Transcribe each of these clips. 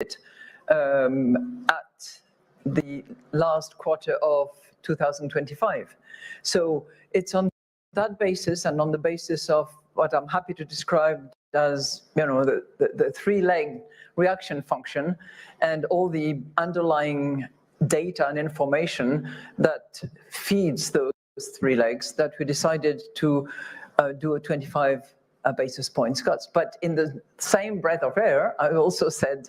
at the last quarter of 2025. So it's on that basis and on the basis of what I'm happy to describe as, the three-leg reaction function and all the underlying data and information that feeds those three legs, that we decided to do a 25 basis points cuts. But in the same breath of air, I also said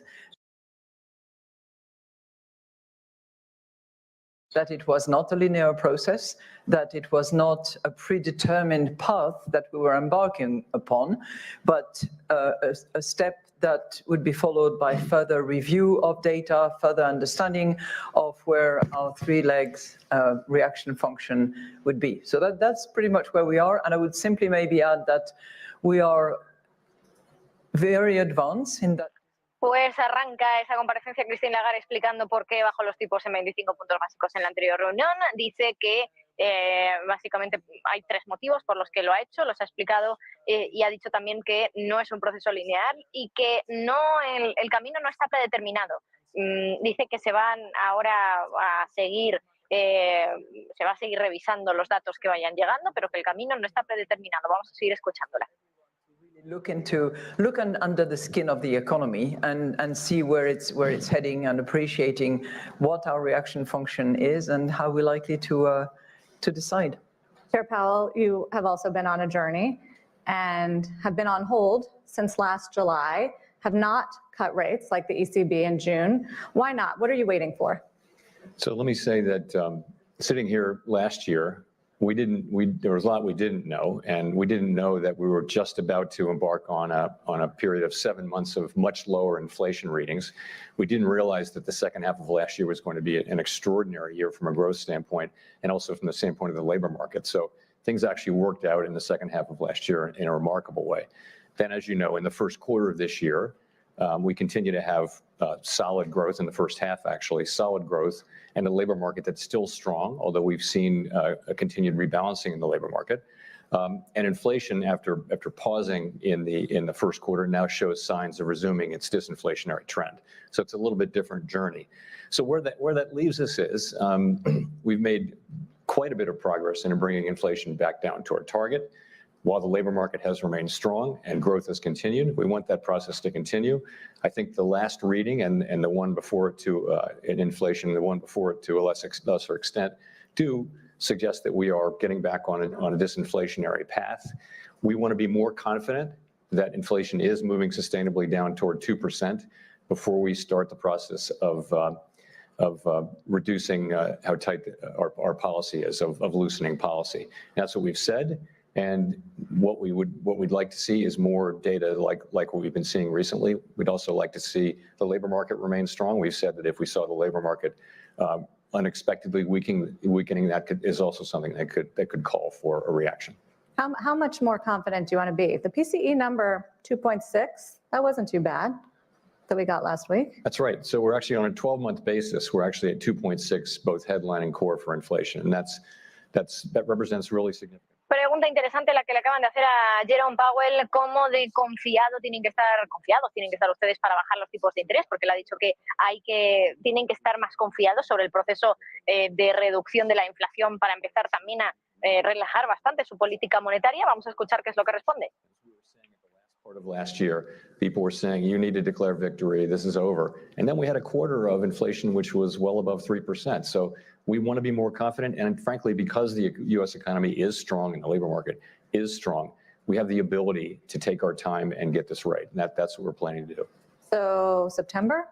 that it was not a linear process, that it was not a predetermined path that we were embarking upon, but a step that would be followed by further review of data, further understanding of where our three legs reaction function would be. So that's pretty much where we are. And I would simply maybe add that we are very advanced in that. Pues arranca esa comparecencia Christine Lagarde explicando por qué bajó los tipos en 25 puntos básicos en la anterior reunión. Dice que básicamente hay tres motivos por los que lo ha hecho, los ha explicado y ha dicho también que no es un proceso lineal y que el camino no está predeterminado. Dice que se van ahora a seguir, se va a seguir revisando los datos que vayan llegando, pero que el camino no está predeterminado. Vamos a seguir escuchándola. Look under the skin of the economy and see where it's heading and appreciating what our reaction function is and how we're likely to decide. Chair Powell, you have also been on a journey and have been on hold since last July, have not cut rates like the ECB in June. Why not? What are you waiting for? So let me say that sitting here last year, there was a lot we didn't know, and we didn't know that we were just about to embark on a period of 7 months of much lower inflation readings. We didn't realize that the second half of last year was going to be an extraordinary year from a growth standpoint, and also from the standpoint of the labor market. So things actually worked out in the second half of last year in a remarkable way. Then, as you know, in the first quarter of this year, we continue to have solid growth in the first half, actually, solid growth, and a labor market that's still strong, although we've seen a continued rebalancing in the labor market. And inflation, after pausing in the first quarter, now shows signs of resuming its disinflationary trend. So it's a little bit different journey. So where that leaves us is we've made quite a bit of progress in bringing inflation back down toward target. While the labor market has remained strong and growth has continued, we want that process to continue. I think the last reading and the one before it in inflation, the one before it to a lesser extent, do suggest that we are getting back on a disinflationary path. We want to be more confident that inflation is moving sustainably down toward 2% before we start the process of reducing how tight our policy is, of loosening policy. That's what we've said. And what we'd like to see is more data like what we've been seeing recently. We'd also like to see the labor market remain strong. We've said that if we saw the labor market unexpectedly weakening, that is also something that could call for a reaction. How much more confident do you want to be? The PCE number 2.6, that wasn't too bad that we got last week. That's right. So we're actually on a 12-month basis. We're actually at 2.6, both headline and core for inflation, and that represents really significant. Pregunta interesante la que le acaban de hacer a Jerome Powell, cómo de confiados tienen que estar ustedes para bajar los tipos de interés, porque él ha dicho que tienen que estar más confiados sobre el proceso de reducción de la inflación para empezar también a relajar bastante su política monetaria. Vamos a escuchar qué es lo que responde. Part of last year, people were saying, you need to declare victory, this is over. And then we had a quarter of inflation, which was well above 3%. So we want to be more confident. And frankly, because the U.S. economy is strong and the labor market is strong, we have the ability to take our time and get this right. And that's what we're planning to do. So September?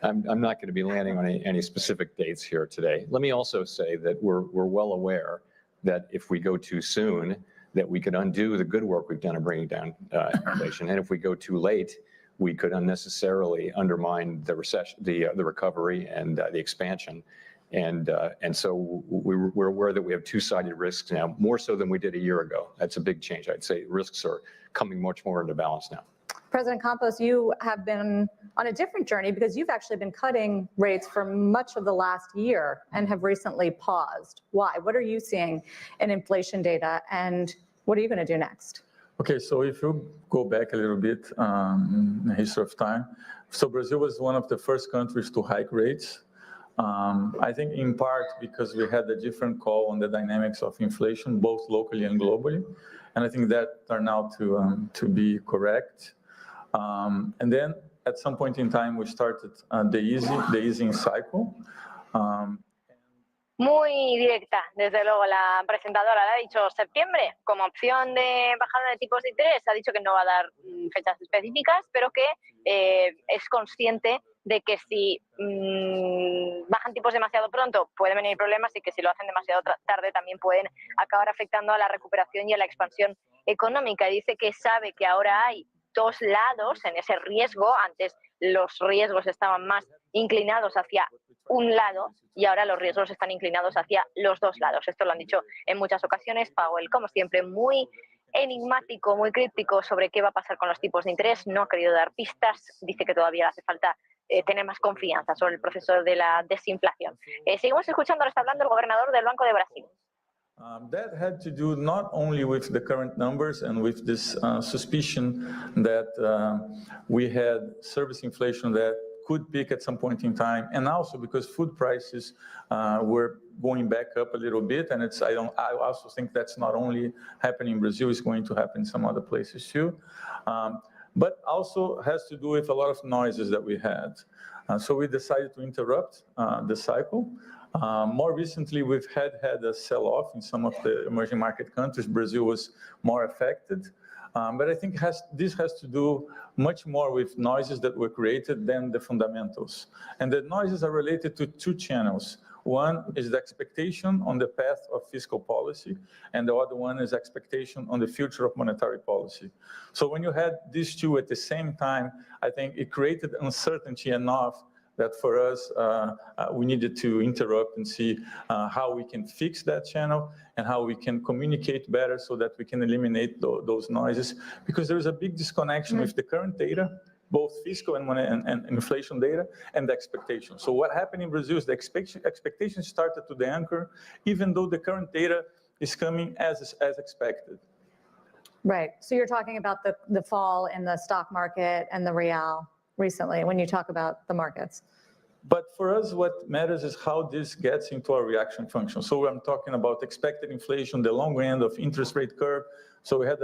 I'm not going to be landing on any specific dates here today. Let me also say that we're well aware that if we go too soon, that we could undo the good work we've done in bringing down inflation. And if we go too late, we could unnecessarily undermine the recession, the recovery and the expansion. And so we're aware that we have two-sided risks now, more so than we did a year ago. That's a big change. I'd say risks are coming much more into balance now. President Campos, you have been on a different journey because you've actually been cutting rates for much of the last year and have recently paused. Why? What are you seeing in inflation data, and what are you going to do next? Okay, so if you go back a little bit in the history of time, so Brazil was one of the first countries to hike rates. I think in part because we had a different call on the dynamics of inflation, both locally and globally. And I think that turned out to be correct. And then at some point in time, we started the easing cycle. Muy directa, desde luego, la presentadora le ha dicho septiembre como opción de bajada de tipos de interés, ha dicho que no va a dar fechas específicas, pero que es consciente de que si bajan tipos demasiado pronto pueden venir problemas y que si lo hacen demasiado tarde también pueden acabar afectando a la recuperación y a la expansión económica. Dice que sabe que ahora hay dos lados en ese riesgo. Antes los riesgos estaban más inclinados hacia un lado y ahora los riesgos están inclinados hacia los dos lados. Esto lo han dicho en muchas ocasiones. Powell, como siempre, muy enigmático, muy críptico sobre qué va a pasar con los tipos de interés. No ha querido dar pistas. Dice que todavía hace falta tener más confianza sobre el proceso de la desinflación. Seguimos escuchando, ahora está hablando el gobernador del Banco de Brasil. That had to do not only with the current numbers and with this suspicion that we had service inflation that could peak at some point in time, and also because food prices were going back up a little bit, and I also think that's not only happening in Brazil, it's going to happen in some other places too. But also has to do with a lot of noises that we had. So we decided to interrupt the cycle. More recently, we've had a sell-off in some of the emerging market countries. Brazil was more affected. But I think this has to do much more with noises that were created than the fundamentals. And the noises are related to two channels. One is the expectation on the path of fiscal policy, and the other one is expectation on the future of monetary policy. So when you had these two at the same time, I think it created uncertainty enough that for us, we needed to interrupt and see how we can fix that channel and how we can communicate better so that we can eliminate those noises. Because there is a big disconnection with the current data, both fiscal and inflation data, and the expectation. So what happened in Brazil is the expectations started to the anchor, even though the current data is coming as expected. Right. So you're talking about the fall in the stock market and the real recently when you talk about the markets. But for us, what matters is how this gets into our reaction function. So I'm talking about expected inflation, the long end of interest rate curve. So we had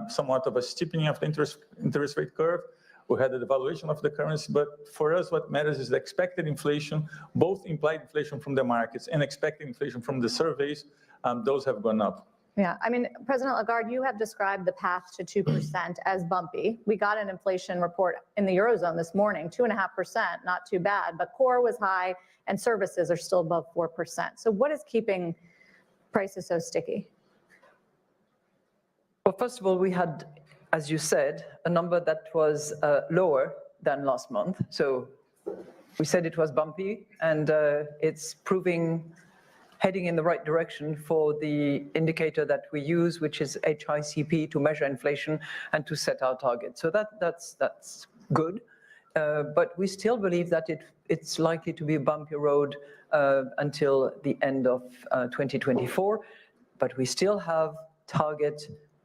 somewhat of a steepening of the interest rate curve. We had a devaluation of the currency, but for us, what matters is the expected inflation, both implied inflation from the markets and expected inflation from the surveys. Those have gone up. Yeah, I mean, President Lagarde, you have described the path to 2% as bumpy. We got an inflation report in the Eurozone this morning, 2.5%, not too bad, but core was high and services are still above 4%. So what is keeping prices so sticky? Well, first of all, we had, as you said, a number that was lower than last month. So we said it was bumpy, and it's heading in the right direction for the indicator that we use, which is HICP, to measure inflation and to set our target. So that's good. But we still believe that it's likely to be a bumpy road until the end of 2024. But we still have target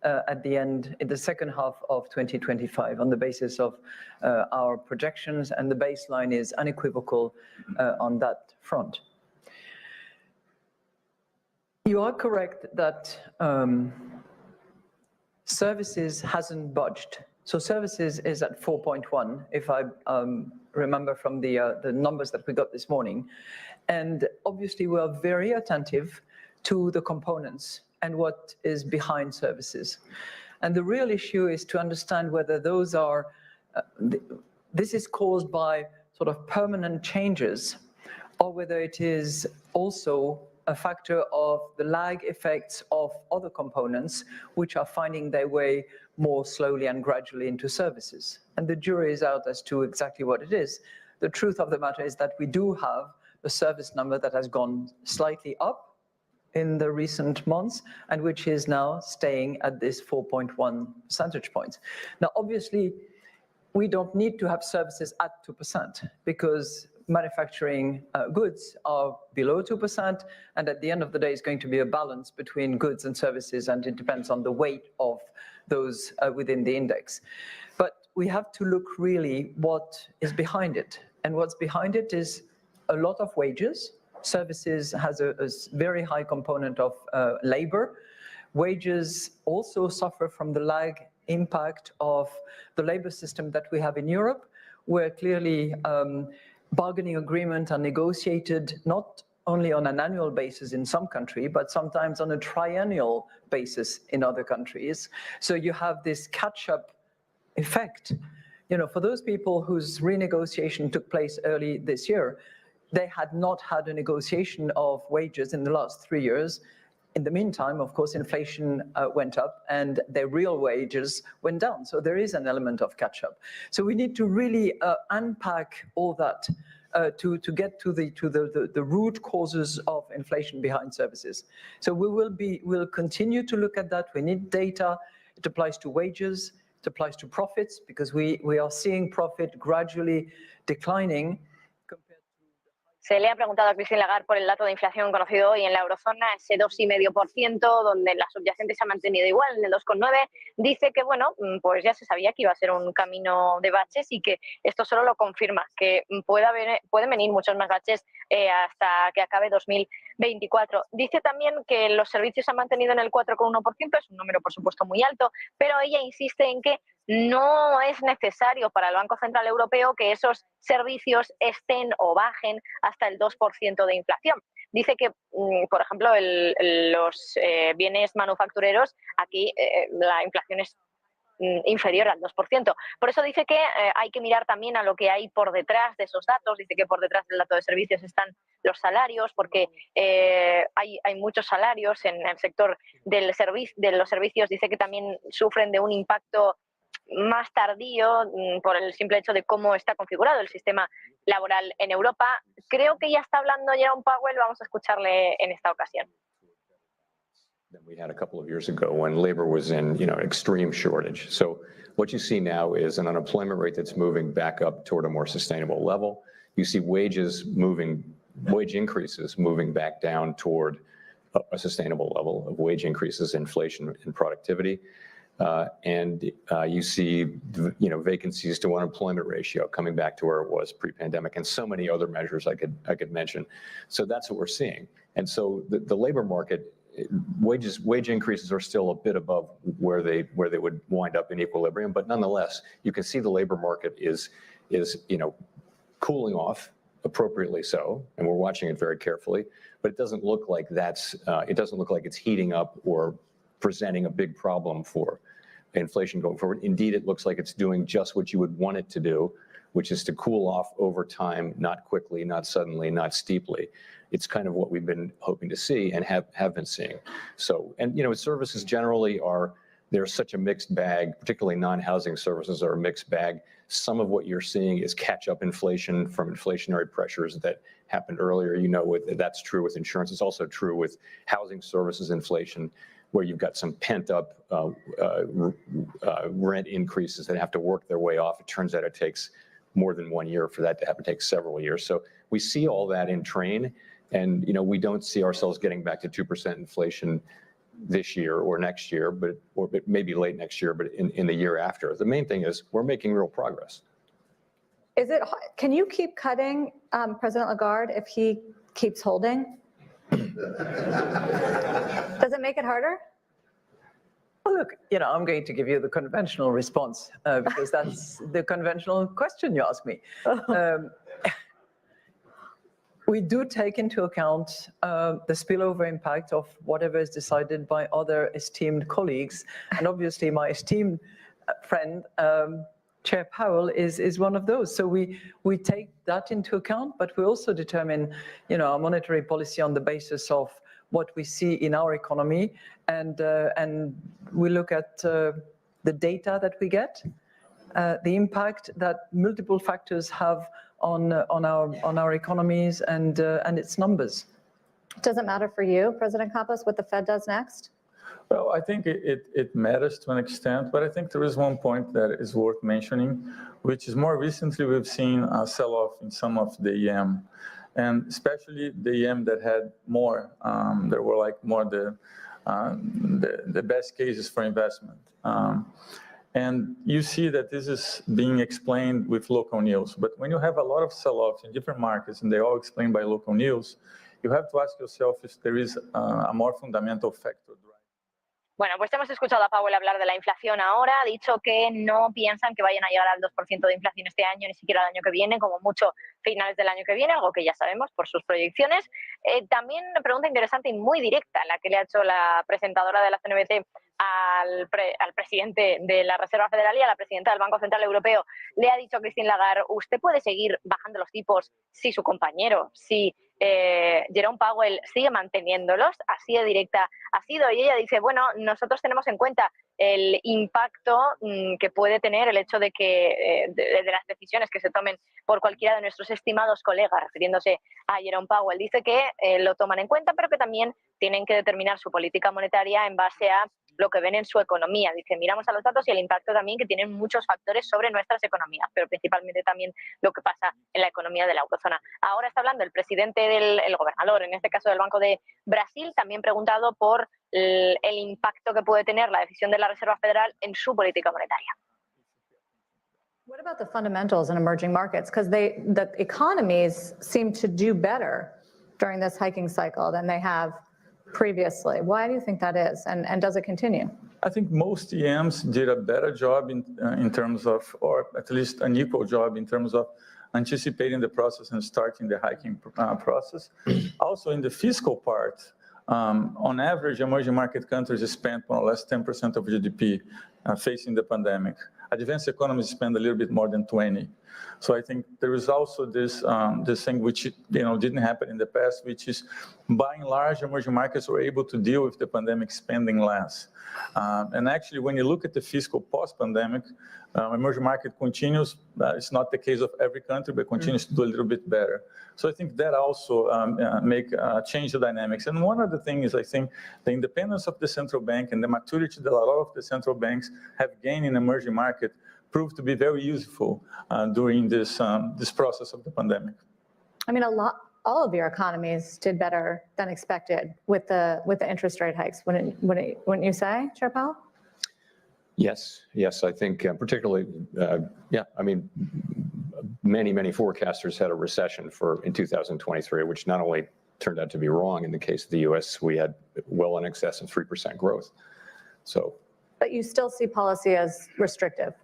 at the end, in the second half of 2025, on the basis of our projections, and the baseline is unequivocal on that front. You are correct that services hasn't budged. So services is at 4.1, if I remember from the numbers that we got this morning. And obviously we are very attentive to the components and what is behind services. And the real issue is to understand whether those are, this is caused by sort of permanent changes, or whether it is also a factor of the lag effects of other components which are finding their way more slowly and gradually into services. And the jury is out as to exactly what it is. The truth of the matter is that we do have a service number that has gone slightly up in the recent months, and which is now staying at this 4.1 percentage points. Now, obviously, we don't need to have services at 2%, because manufacturing goods are below 2%, and at the end of the day, it's going to be a balance between goods and services, and it depends on the weight of those within the index. But we have to look really what is behind it. And what's behind it is a lot of wages. Services has a very high component of labor. Wages also suffer from the lag impact of the labor system that we have in Europe, where clearly bargaining agreements are negotiated not only on an annual basis in some countries, but sometimes on a triennial basis in other countries. So you have this catch-up effect. You know, for those people whose renegotiation took place early this year, they had not had a negotiation of wages in the last 3 years. In the meantime, of course, inflation went up and their real wages went down. So there is an element of catch-up. So we need to really unpack all that to get to the root causes of inflation behind services. So we'll continue to look at that. We need data. It applies to wages. It applies to profits, because we are seeing profit gradually declining. Se le ha preguntado a Christine Lagarde por el dato de inflación conocido hoy en la eurozona, ese 2,5%, donde la subyacente se ha mantenido igual, en el 2,9%. Dice que, bueno, pues ya se sabía que iba a ser un camino de baches y que esto solo lo confirma, que pueden venir muchos más baches hasta que acabe 2024. Dice también que los servicios se han mantenido en el 4,1%, es un número, por supuesto, muy alto, pero ella insiste en que no es necesario para el Banco Central Europeo que esos servicios estén o bajen hasta el 2% de inflación. Dice que, por ejemplo, los bienes manufactureros, aquí la inflación es inferior al 2%. Por eso dice que hay que mirar también a lo que hay por detrás de esos datos. Dice que por detrás del dato de servicios están los salarios, porque hay muchos salarios en el sector de los servicios. Dice que también sufren de un impacto más tardío por el simple hecho de cómo está configurado el sistema laboral en Europa. Creo que ya está hablando Jerome Powell, vamos a escucharle en esta ocasión. That we had a couple of years ago when labor was in, extreme shortage. So what you see now is an unemployment rate that's moving back up toward a more sustainable level. You see wage increases moving back down toward a sustainable level of wage increases, inflation, and productivity. And you see, vacancies to unemployment ratio coming back to where it was pre-pandemic, and so many other measures I could mention. So that's what we're seeing. And so the labor market, wage increases are still a bit above where they would wind up in equilibrium, but nonetheless, you can see the labor market is cooling off, appropriately so, and we're watching it very carefully. But it doesn't look like it's heating up or presenting a big problem for inflation going forward. Indeed, it looks like it's doing just what you would want it to do, which is to cool off over time, not quickly, not suddenly, not steeply. It's kind of what we've been hoping to see and have been seeing. So, and services generally they're such a mixed bag, particularly non-housing services are a mixed bag. Some of what you're seeing is catch-up inflation from inflationary pressures that happened earlier. That's true with insurance. It's also true with housing services inflation, where you've got some pent-up rent increases that have to work their way off. It turns out it takes more than 1 year for that to happen. It takes several years. So we see all that in train, and we don't see ourselves getting back to 2% inflation this year or next year, or maybe late next year, but in the year after. The main thing is we're making real progress. Can you keep cutting President Lagarde if he keeps holding? Does it make it harder? Well, look, I'm going to give you the conventional response because that's the conventional question you ask me. We do take into account the spillover impact of whatever is decided by other esteemed colleagues. And obviously, my esteemed friend, Chair Powell, is one of those. So we take that into account, but we also determine, our monetary policy on the basis of what we see in our economy, and we look at the data that we get, the impact that multiple factors have on our economies and its numbers. Does it matter for you, President Campos, what the Fed does next? Well, I think it matters to an extent, but I think there is one point that is worth mentioning, which is more recently we've seen a sell-off in some of the and especially the that had more, there were more the the best cases for investment. And you see that this is being explained with local news. But when you have a lot of sell-offs in different markets and they're all explained by local news, you have to ask yourself if there is a more fundamental factor. Bueno, pues hemos escuchado a Powell hablar de la inflación ahora. Ha dicho que no piensan que vayan a llegar al 2% de inflación este año, ni siquiera el año que viene, como mucho finales del año que viene, algo que ya sabemos por sus proyecciones. También una pregunta interesante y muy directa, la que le ha hecho la presentadora de la CNBC al presidente de la Reserva Federal y a la presidenta del Banco Central Europeo. Le ha dicho a Christine Lagarde, usted puede seguir bajando los tipos si su compañero, si Jerome Powell sigue manteniéndolos, así de directa ha sido. Y ella dice, bueno, nosotros tenemos en cuenta el impacto que puede tener el hecho de que de las decisiones que se tomen por cualquiera de nuestros estimados colegas, refiriéndose a Jerome Powell. Dice que lo toman en cuenta, pero que también tienen que determinar su política monetaria en base a lo que ven en su economía. Dice, miramos a los datos y el impacto también que tienen muchos factores sobre nuestras economías, pero principalmente también lo que pasa en la economía de la eurozona. Ahora está hablando el presidente el gobernador, en este caso del Banco de Brasil, también preguntado por el impacto que puede tener la decisión de la Reserva Federal en su política monetaria. What about the fundamentals in emerging markets? Because the economies seem to do better during this hiking cycle than they have previously. Why do you think that is, and does it continue? I think most EMs did a better job in terms of, or at least an equal job in terms of anticipating the process and starting the hiking process. Also in the fiscal part, on average, emerging market countries spent more or less 10% of GDP facing the pandemic. Advanced economies spend a little bit more than 20. So I think there is also this thing which didn't happen in the past, which is by and large emerging markets were able to deal with the pandemic spending less. And actually, when you look at the fiscal post-pandemic, emerging market continues. It's not the case of every country, but continues to do a little bit better. So I think that also change the dynamics. And one of the things I think the independence of the central bank and the maturity that a lot of the central banks have gained in emerging market proved to be very useful during this process of the pandemic. I mean, all of your economies did better than expected with the interest rate hikes. Wouldn't you say, Chair Powell? Yes, I think particularly, I mean, many forecasters had a recession in 2023, which not only turned out to be wrong in the case of the U.S., we had well in excess of 3% growth. So. But you still see policy as restrictive?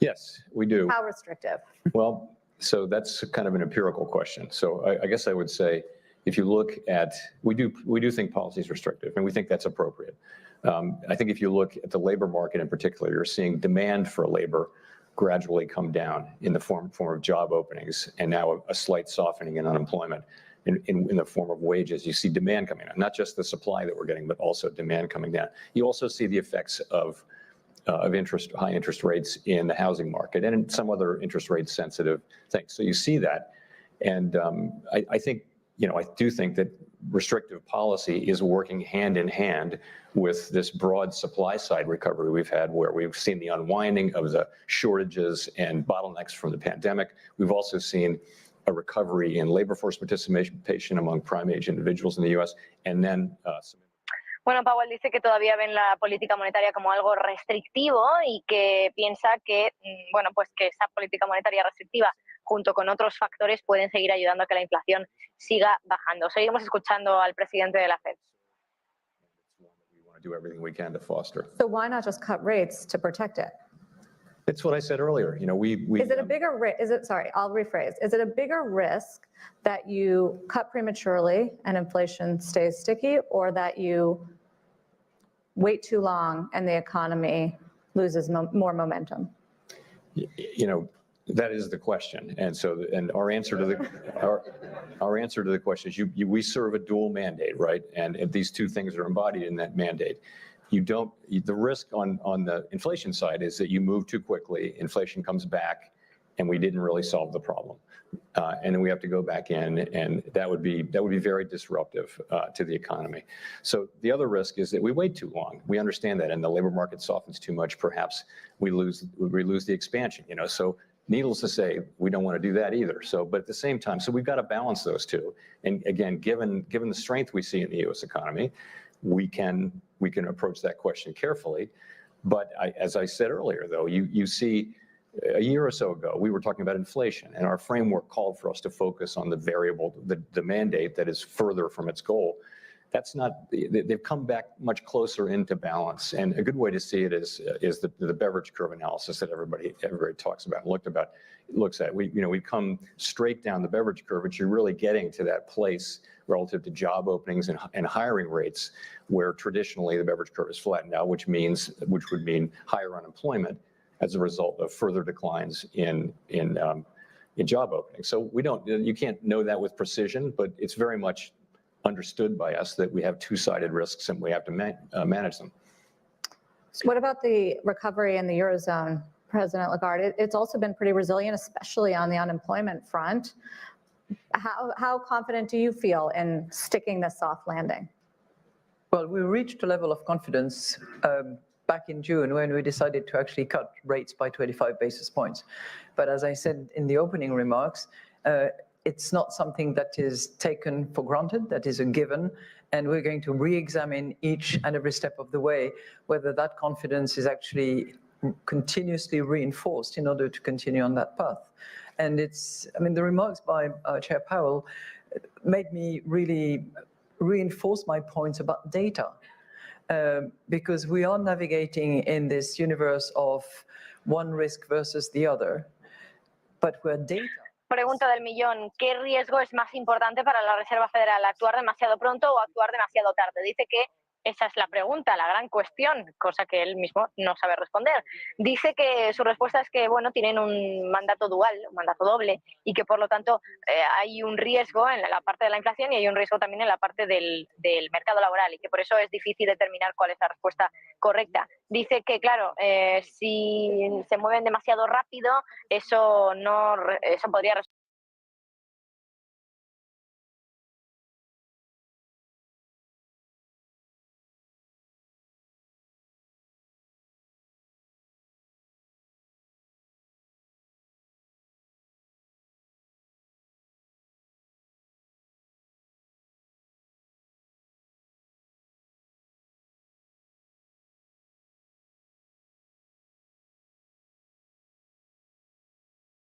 Yes, we do. How restrictive? Well, so that's kind of an empirical question. So I guess I would say, if you look at, we do think policy is restrictive, and we think that's appropriate. I think if you look at the labor market in particular, you're seeing demand for labor gradually come down in the form of job openings, and now a slight softening in unemployment in the form of wages. You see demand coming down, not just the supply that we're getting, but also demand coming down. You also see the effects of high interest rates in the housing market and in some other interest rate sensitive things. So you see that, and I think, I do think that restrictive policy is working hand in hand with this broad supply side recovery we've had, where we've seen the unwinding of the shortages and bottlenecks from the pandemic. We've also seen a recovery in labor force participation among prime age individuals in the U.S. and then Bueno, Powell dice que todavía ven la política monetaria como algo restrictivo y que piensa que, pues que esa política monetaria restrictiva junto con otros factores pueden seguir ayudando a que la inflación siga bajando. Seguimos escuchando al presidente de la FED. Do everything we can to foster. So why not just cut rates to protect it? It's what I said earlier. Is it a bigger risk? I'll rephrase. Is it a bigger risk that you cut prematurely and inflation stays sticky, or that you wait too long and the economy loses more momentum? That is the question, and our answer to the question is we serve a dual mandate, right? And if these two things are embodied in that mandate, the risk on the inflation side is that you move too quickly, inflation comes back, and we didn't really solve the problem, and then we have to go back in, and that would be very disruptive to the economy. So the other risk is that we wait too long. We understand that, and the labor market softens too much. Perhaps we lose the expansion. So needless to say, we don't want to do that either. So, but at the same time, so we've got to balance those two. And again, given the strength we see in the U.S. economy, we can approach that question carefully. But as I said earlier, though, you see, a year or so ago, we were talking about inflation, and our framework called for us to focus on the variable, the mandate that is further from its goal. That's not, they've come back much closer into balance. And a good way to see it is the beverage curve analysis that everybody talks about and looks at. We've come straight down the beverage curve, but you're really getting to that place relative to job openings and hiring rates, where traditionally the beverage curve is flattened out, which would mean higher unemployment as a result of further declines in job openings. So you can't know that with precision, but it's very much understood by us that we have two-sided risks and we have to manage them. So what about the recovery in the Eurozone, President Lagarde? It's also been pretty resilient, especially on the unemployment front. How confident do you feel in sticking this soft landing? Well, we reached a level of confidence back in June when we decided to actually cut rates by 25 basis points. But as I said in the opening remarks, it's not something that is taken for granted, that is a given, and we're going to re-examine each and every step of the way whether that confidence is actually continuously reinforced in order to continue on that path. And the remarks by Chair Powell made me really reinforce my points about data, because we are navigating in this universe of one risk versus the other, but where data. Pregunta del millón: ¿qué riesgo es más importante para la Reserva Federal? ¿Actuar demasiado pronto o actuar demasiado tarde? Dice que esa es la pregunta, la gran cuestión, cosa que él mismo no sabe responder. Dice que su respuesta es que, bueno, tienen un mandato dual, un mandato doble, y que por lo tanto hay un riesgo en la parte de la inflación y hay un riesgo también en la parte del mercado laboral, y que por eso es difícil determinar cuál es la respuesta correcta. Dice que, claro, si se mueven demasiado rápido, eso podría resultar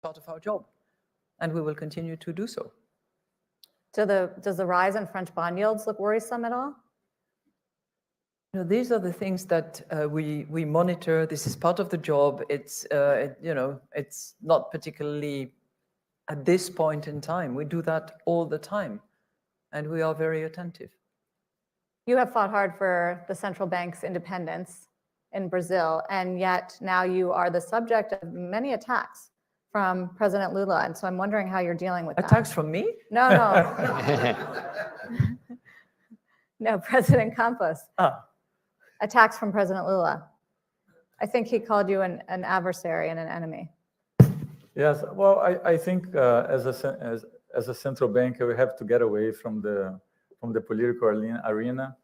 part of our job, and we will continue to do so. Does the rise in French bond yields look worrisome at all? These are the things that we monitor. This is part of the job. It's not particularly at this point in time. We do that all the time, and we are very attentive. You have fought hard for the central bank's independence in Brazil, and yet now you are the subject of many attacks from President Lula. And so I'm wondering how you're dealing with that. Attacks from me? No. No, President Campos. Attacks from President Lula. I think he called you an adversary and an enemy. Yes, well, I think as a central bank, we have to get away from the political arena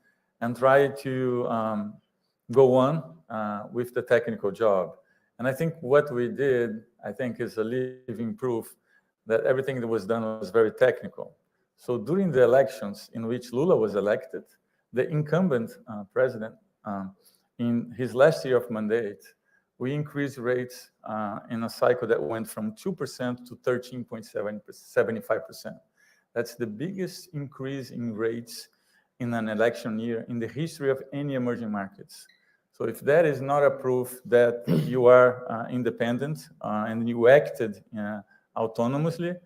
and try to go on with the technical job. And I think what we did, is a living proof that everything that was done was very technical. So during the elections in which Lula was elected, the incumbent president, in his last year of mandate, we increased rates in a cycle that went from 2% to 13.75%. That's the biggest increase in rates in an election year in the history of any emerging markets. So if that is not a proof that you are independent and you acted autonomously,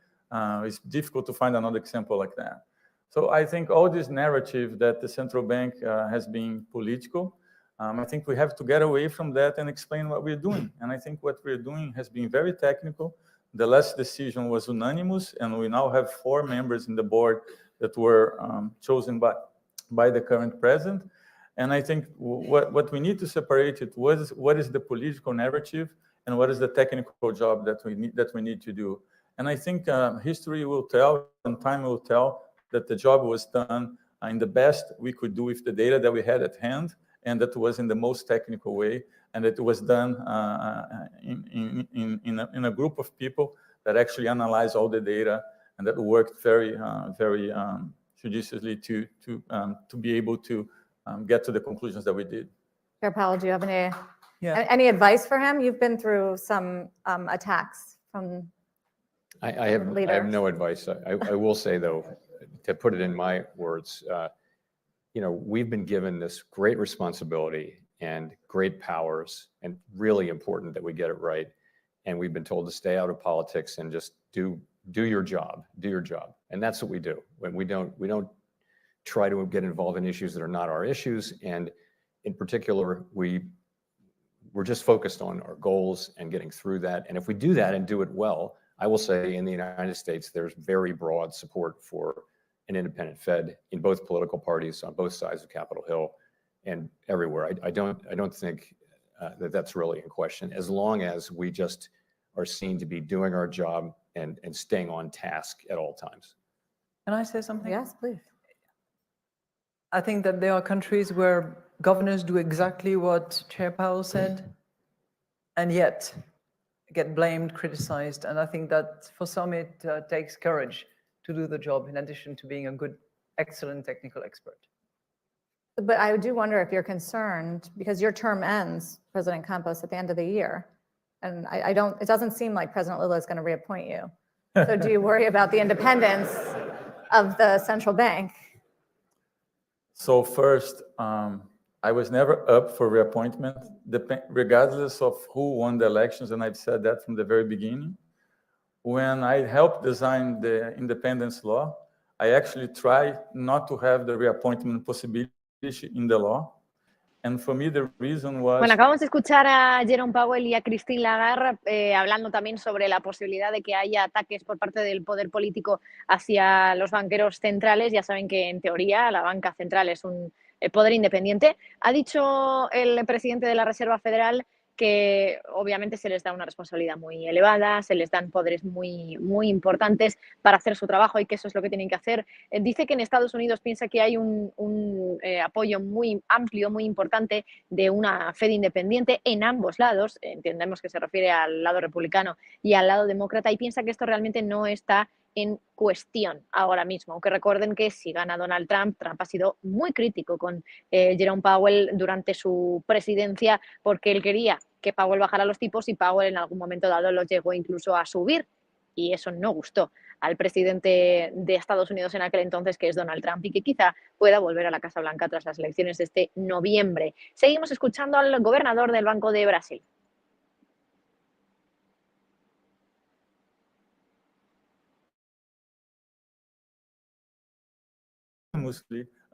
it's difficult to find another example like that. So I think all this narrative that the central bank has been political, I think we have to get away from that and explain what we're doing. And I think what we're doing has been very technical. The last decision was unanimous, and we now have 4 members in the board that were chosen by the current president. And I think what we need to separate it was what is the political narrative and what is the technical job that we need to do. And I think history will tell and time will tell that the job was done in the best we could do with the data that we had at hand, and that was in the most technical way, and it was done in a group of people that actually analyzed all the data and that worked very judiciously to be able to get to the conclusions that we did. Chair Powell, do you have Yeah. any advice for him? You've been through some attacks from I have leaders. no advice. I will say, though, to put it in my words, we've been given this great responsibility and great powers, and really important that we get it right. And we've been told to stay out of politics and just do your job, and that's what we do. When we don't try to get involved in issues that are not our issues, and in particular, we're just focused on our goals and getting through that. And if we do that and do it well, I will say in the United States, there's very broad support for an independent Fed in both political parties on both sides of Capitol Hill and everywhere. I don't think that that's really in question, as long as we just are seen to be doing our job and staying on task at all times. Can I say something? Yes, please. I think that there are countries where governors do exactly what Chair Powell said, and yet get blamed, criticized. And I think that for some it takes courage to do the job, in addition to being a good, excellent technical expert. But I do wonder if you're concerned, because your term ends, President Campos, at the end of the year. And it doesn't seem like President Lula is going to reappoint you. So do you worry about the independence of the central bank? So first, I was never up for reappointment, regardless of who won the elections, and I've said that from the very beginning. When I helped design the independence law, I actually tried not to have the reappointment possibility in the law. And for me, the reason was... Bueno, acabamos de escuchar a Jerome Powell y a Christine Lagarde hablando también sobre la posibilidad de que haya ataques por parte del poder político hacia los banqueros centrales. Ya saben que en teoría la banca central es un poder independiente. Ha dicho el presidente de la Reserva Federal que obviamente se les da una responsabilidad muy elevada, se les dan poderes muy importantes para hacer su trabajo y que eso es lo que tienen que hacer. Dice que en Estados Unidos piensa que hay un apoyo muy amplio, muy importante de una Fed independiente en ambos lados, entendemos que se refiere al lado republicano y al lado demócrata, y piensa que esto realmente no está en cuestión ahora mismo. Aunque recuerden que si gana Donald Trump, Trump ha sido muy crítico con Jerome Powell durante su presidencia, porque él quería que Powell bajara los tipos y Powell en algún momento dado los llegó incluso a subir, y eso no gustó al presidente de Estados Unidos en aquel entonces, que es Donald Trump, y que quizá pueda volver a la Casa Blanca tras las elecciones de este noviembre. Seguimos escuchando al gobernador del Banco de Brasil.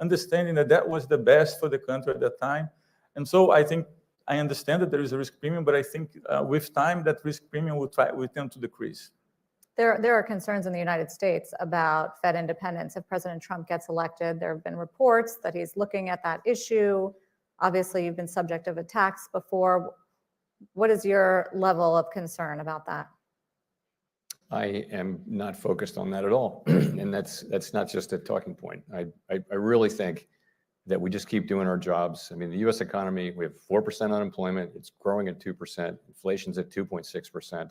Understanding that was the best for the country at that time. And so I think I understand that there is a risk premium, but I think with time that risk premium will tend to decrease. There are concerns in the United States about Fed independence if President Trump gets elected. There have been reports that he's looking at that issue. Obviously, you've been subject of attacks before. What is your level of concern about that? I am not focused on that at all. And that's not just a talking point. I really think that we just keep doing our jobs. I mean, the US economy, we have 4% unemployment. It's growing at 2%. Inflation's at 2.6%.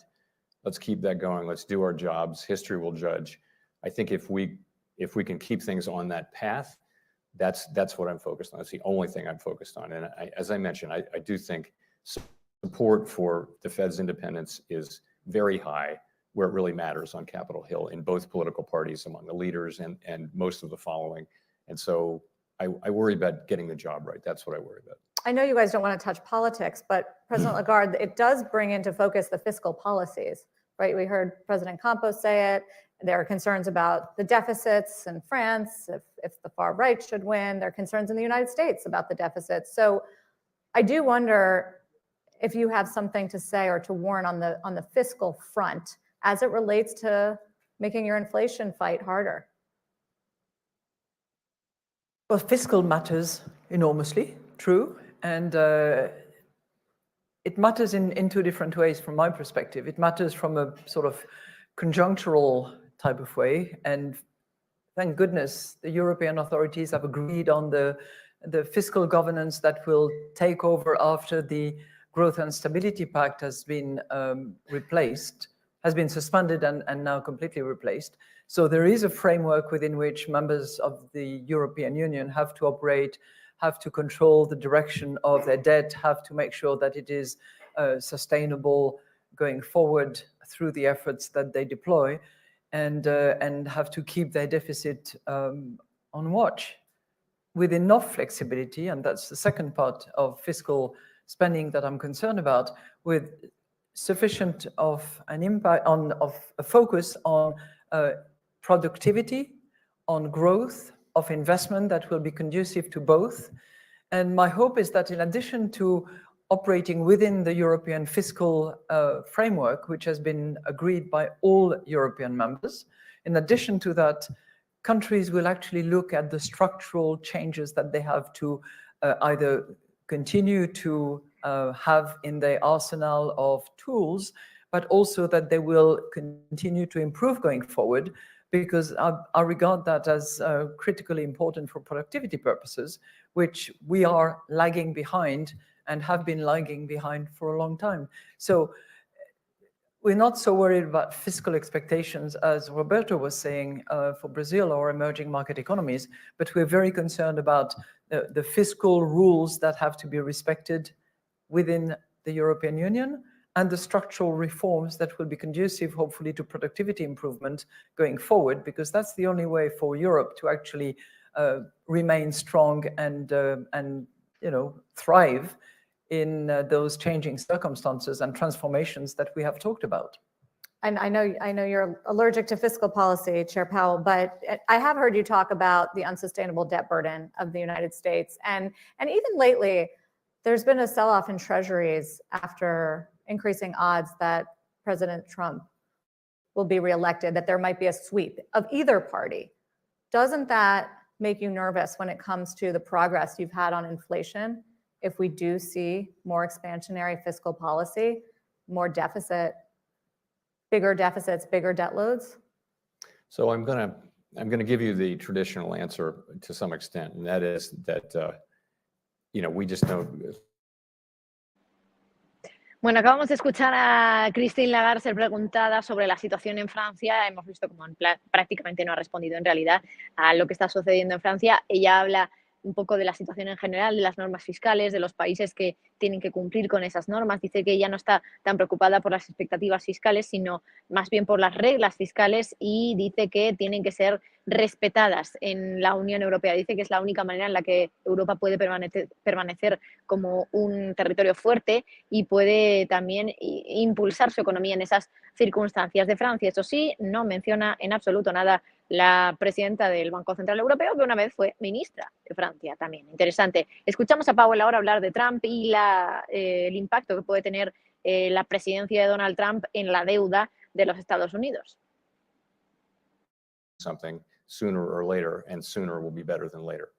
Let's keep that going. Let's do our jobs. History will judge. I think if we can keep things on that path, that's what I'm focused on. That's the only thing I'm focused on. And as I mentioned, I do think support for the Fed's independence is very high, where it really matters on Capitol Hill in both political parties, among the leaders and most of the following. And so I worry about getting the job right. That's what I worry about. I know you guys don't want to touch politics, but President Lagarde, it does bring into focus the fiscal policies, right? We heard President Campos say it. There are concerns about the deficits in France, if the far right should win. There are concerns in the United States about the deficits. So I do wonder if you have something to say or to warn on the fiscal front as it relates to making your inflation fight harder. Well, fiscal matters enormously, true. And it matters in two different ways from my perspective. It matters from a sort of conjunctural type of way. And thank goodness the European authorities have agreed on the fiscal governance that will take over after the Growth and Stability Pact has been suspended and now completely replaced. So there is a framework within which members of the European Union have to operate, have to control the direction of their debt, have to make sure that it is sustainable going forward through the efforts that they deploy, and have to keep their deficit on watch with enough flexibility. And that's the second part of fiscal spending that I'm concerned about, with sufficient of an impact of a focus on productivity, on growth, of investment that will be conducive to both. And my hope is that in addition to operating within the European fiscal framework, which has been agreed by all European members, in addition to that, countries will actually look at the structural changes that they have to either continue to have in their arsenal of tools, but also that they will continue to improve going forward, because I regard that as critically important for productivity purposes, which we are lagging behind and have been lagging behind for a long time. So we're not so worried about fiscal expectations, as Roberto was saying, for Brazil or emerging market economies, but we're very concerned about the fiscal rules that have to be respected within the European Union, and the structural reforms that will be conducive, hopefully, to productivity improvement going forward, because that's the only way for Europe to actually remain strong and thrive in those changing circumstances and transformations that we have talked about. And I know you're allergic to fiscal policy, Chair Powell, but I have heard you talk about the unsustainable debt burden of the United States. And even lately, there's been a sell-off in treasuries after increasing odds that President Trump will be reelected, that there might be a sweep of either party. Doesn't that make you nervous when it comes to the progress you've had on inflation? If we do see more expansionary fiscal policy, more deficit, bigger deficits, bigger debt loads? So I'm gonna give you the traditional answer to some extent, and that is that we just know. Bueno, acabamos de escuchar a Christine Lagarde ser preguntada sobre la situación en Francia. Hemos visto como prácticamente no ha respondido en realidad a lo que está sucediendo en Francia. Ella habla un poco de la situación en general, de las normas fiscales, de los países que tienen que cumplir con esas normas. Dice que ella no está tan preocupada por las expectativas fiscales, sino más bien por las reglas fiscales, y dice que tienen que ser respetadas en la Unión Europea. Dice que es la única manera en la que Europa puede permanecer como un territorio fuerte y puede también impulsar su economía en esas circunstancias. De Francia, eso sí, no menciona en absoluto nada la presidenta del Banco Central Europeo, que una vez fue ministra de Francia también. Interesante. Escuchamos a Powell ahora hablar de Trump y el impacto que puede tener la presidencia de Donald Trump en la deuda de los Estados Unidos. Something sooner or later, and sooner will be better than later.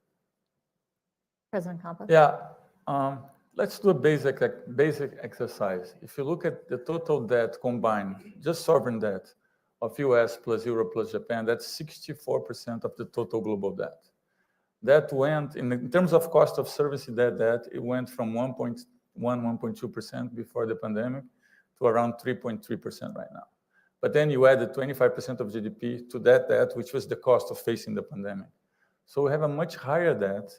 President Campos? Yeah, let's do a basic exercise. If you look at the total debt combined, just sovereign debt of US plus Europe plus Japan, that's 64% of the total global debt. That went, in terms of cost of servicing that debt, it went from 1.1%, 1.2% before the pandemic to around 3.3% right now. But then you added 25% of GDP to that debt, which was the cost of facing the pandemic. So we have a much higher debt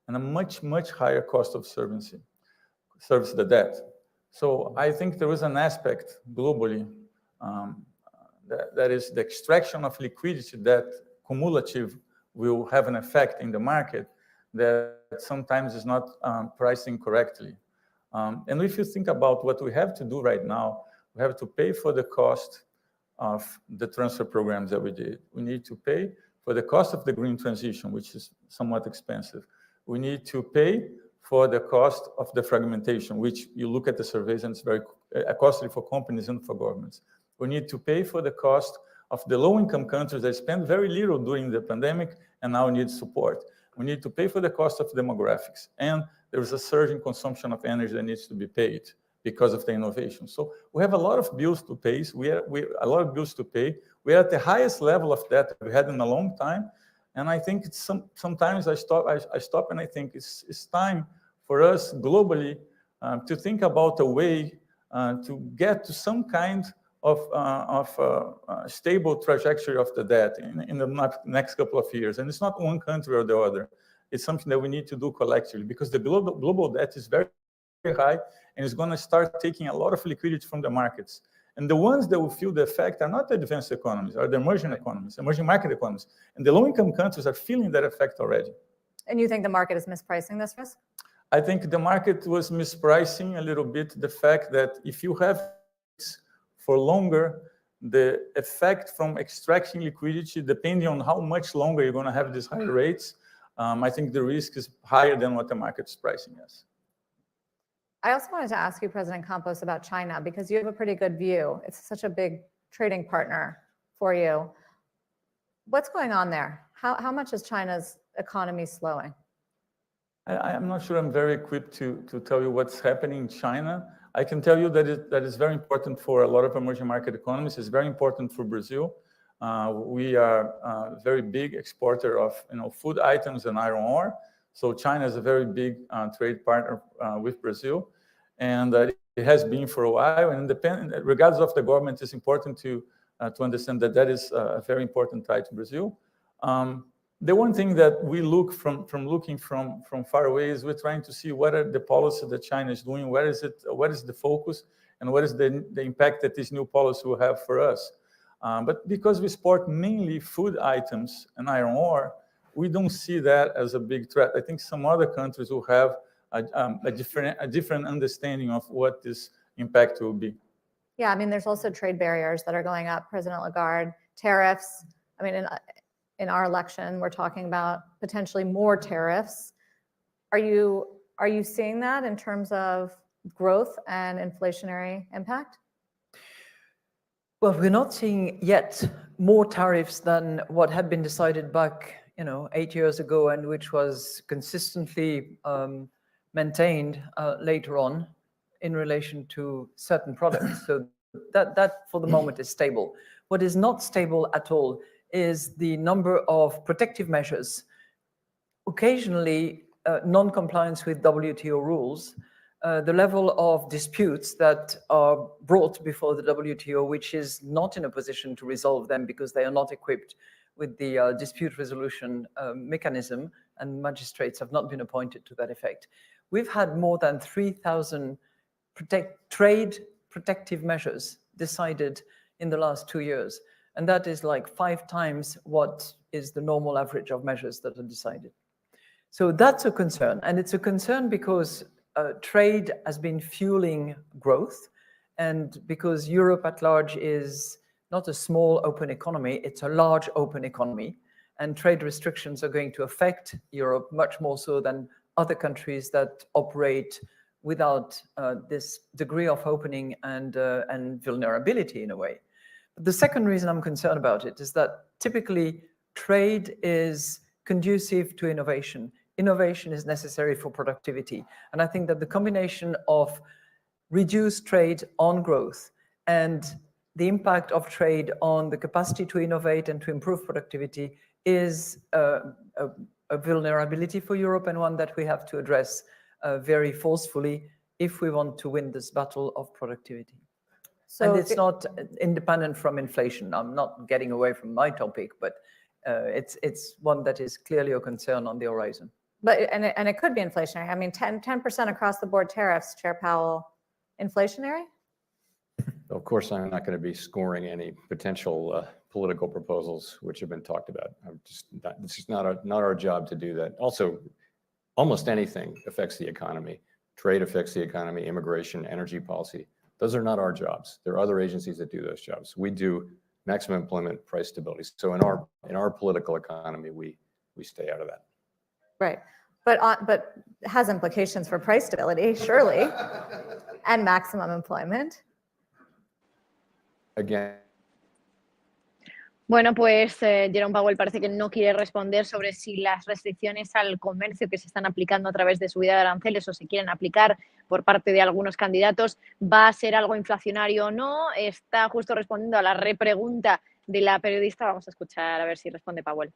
and a much, much higher cost of service the debt. So I think there is an aspect globally that is the extraction of liquidity that cumulative will have an effect in the market that sometimes is not pricing correctly. And if you think about what we have to do right now, we have to pay for the cost of the transfer programs that we did. We need to pay for the cost of the green transition, which is somewhat expensive. We need to pay for the cost of the fragmentation, which you look at the surveys and it's very costly for companies and for governments. We need to pay for the cost of the low-income countries that spent very little during the pandemic and now need support. We need to pay for the cost of demographics. And there is a surge in consumption of energy that needs to be paid because of the innovation. So we have a lot of bills to pay. A lot of bills to pay. We're at the highest level of debt we had in a long time. And I think it's sometimes I stop and I think it's time for us globally to think about a way to get to some kind of stable trajectory of the debt in the next couple of years. And it's not one country or the other. It's something that we need to do collectively because the global debt is very, very high and it's going to start taking a lot of liquidity from the markets. And the ones that will feel the effect are not the advanced economies, are the emerging economies, emerging market economies. And the low-income countries are feeling that effect already. And you think the market is mispricing this risk? I think the market was mispricing a little bit the fact that if you have for longer, the effect from extracting liquidity, depending on how much longer you're going to have these higher rates, I think the risk is higher than what the market's pricing is. I also wanted to ask you, President Campos, about China, because you have a pretty good view. It's such a big trading partner for you. What's going on there? How much is China's economy slowing? I'm not sure I'm very equipped to tell you what's happening in China. I can tell you that is very important for a lot of emerging market economies. It's very important for Brazil. We are a very big exporter of food items and iron ore. So China is a very big trade partner with Brazil. And it has been for a while. And regardless of the government, it's important to understand that is a very important tie to Brazil. The one thing that we look from looking from far away is we're trying to see what are the policies that China is doing, what is the focus, and what is the impact that this new policy will have for us. But because we export mainly food items and iron ore, we don't see that as a big threat. I think some other countries will have a different understanding of what this impact will be. Yeah, I mean, there's also trade barriers that are going up. President Lagarde, tariffs. I mean, in our election, we're talking about potentially more tariffs. Are you seeing that in terms of growth and inflationary impact? Well, we're not seeing yet more tariffs than what had been decided back 8 years ago, and which was consistently maintained later on in relation to certain products. So that for the moment is stable. What is not stable at all is the number of protective measures. Occasionally, non-compliance with WTO rules, the level of disputes that are brought before the WTO, which is not in a position to resolve them because they are not equipped with the dispute resolution mechanism, and magistrates have not been appointed to that effect. We've had more than 3,000 trade protective measures decided in the last 2 years. And that is like 5 times what is the normal average of measures that are decided. So that's a concern. And it's a concern because trade has been fueling growth, and because Europe at large is not a small open economy, it's a large open economy, and trade restrictions are going to affect Europe much more so than other countries that operate without this degree of opening and vulnerability in a way. But the second reason I'm concerned about it is that typically trade is conducive to innovation. Innovation is necessary for productivity. And I think that the combination of reduced trade on growth and the impact of trade on the capacity to innovate and to improve productivity is a vulnerability for Europe, and one that we have to address very forcefully if we want to win this battle of productivity. So and it's not independent from inflation. I'm not getting away from my topic, but it's one that is clearly a concern on the horizon. But and it could be inflationary. I mean, 10% across the board tariffs, Chair Powell, inflationary? Of course, I'm not going to be scoring any potential political proposals which have been talked about. It's just not our job to do that. Also, almost anything affects the economy. Trade affects the economy, immigration, energy policy. Those are not our jobs. There are other agencies that do those jobs. We do maximum employment, price stability. So in our political economy, we stay out of that. Right, but it has implications for price stability, surely, and maximum employment. Again. Bueno, pues Jerome Powell parece que no quiere responder sobre si las restricciones al comercio que se están aplicando a través de subida de aranceles o se quieren aplicar por parte de algunos candidatos va a ser algo inflacionario o no. Está justo respondiendo a la repregunta de la periodista. Vamos a escuchar a ver si responde Powell.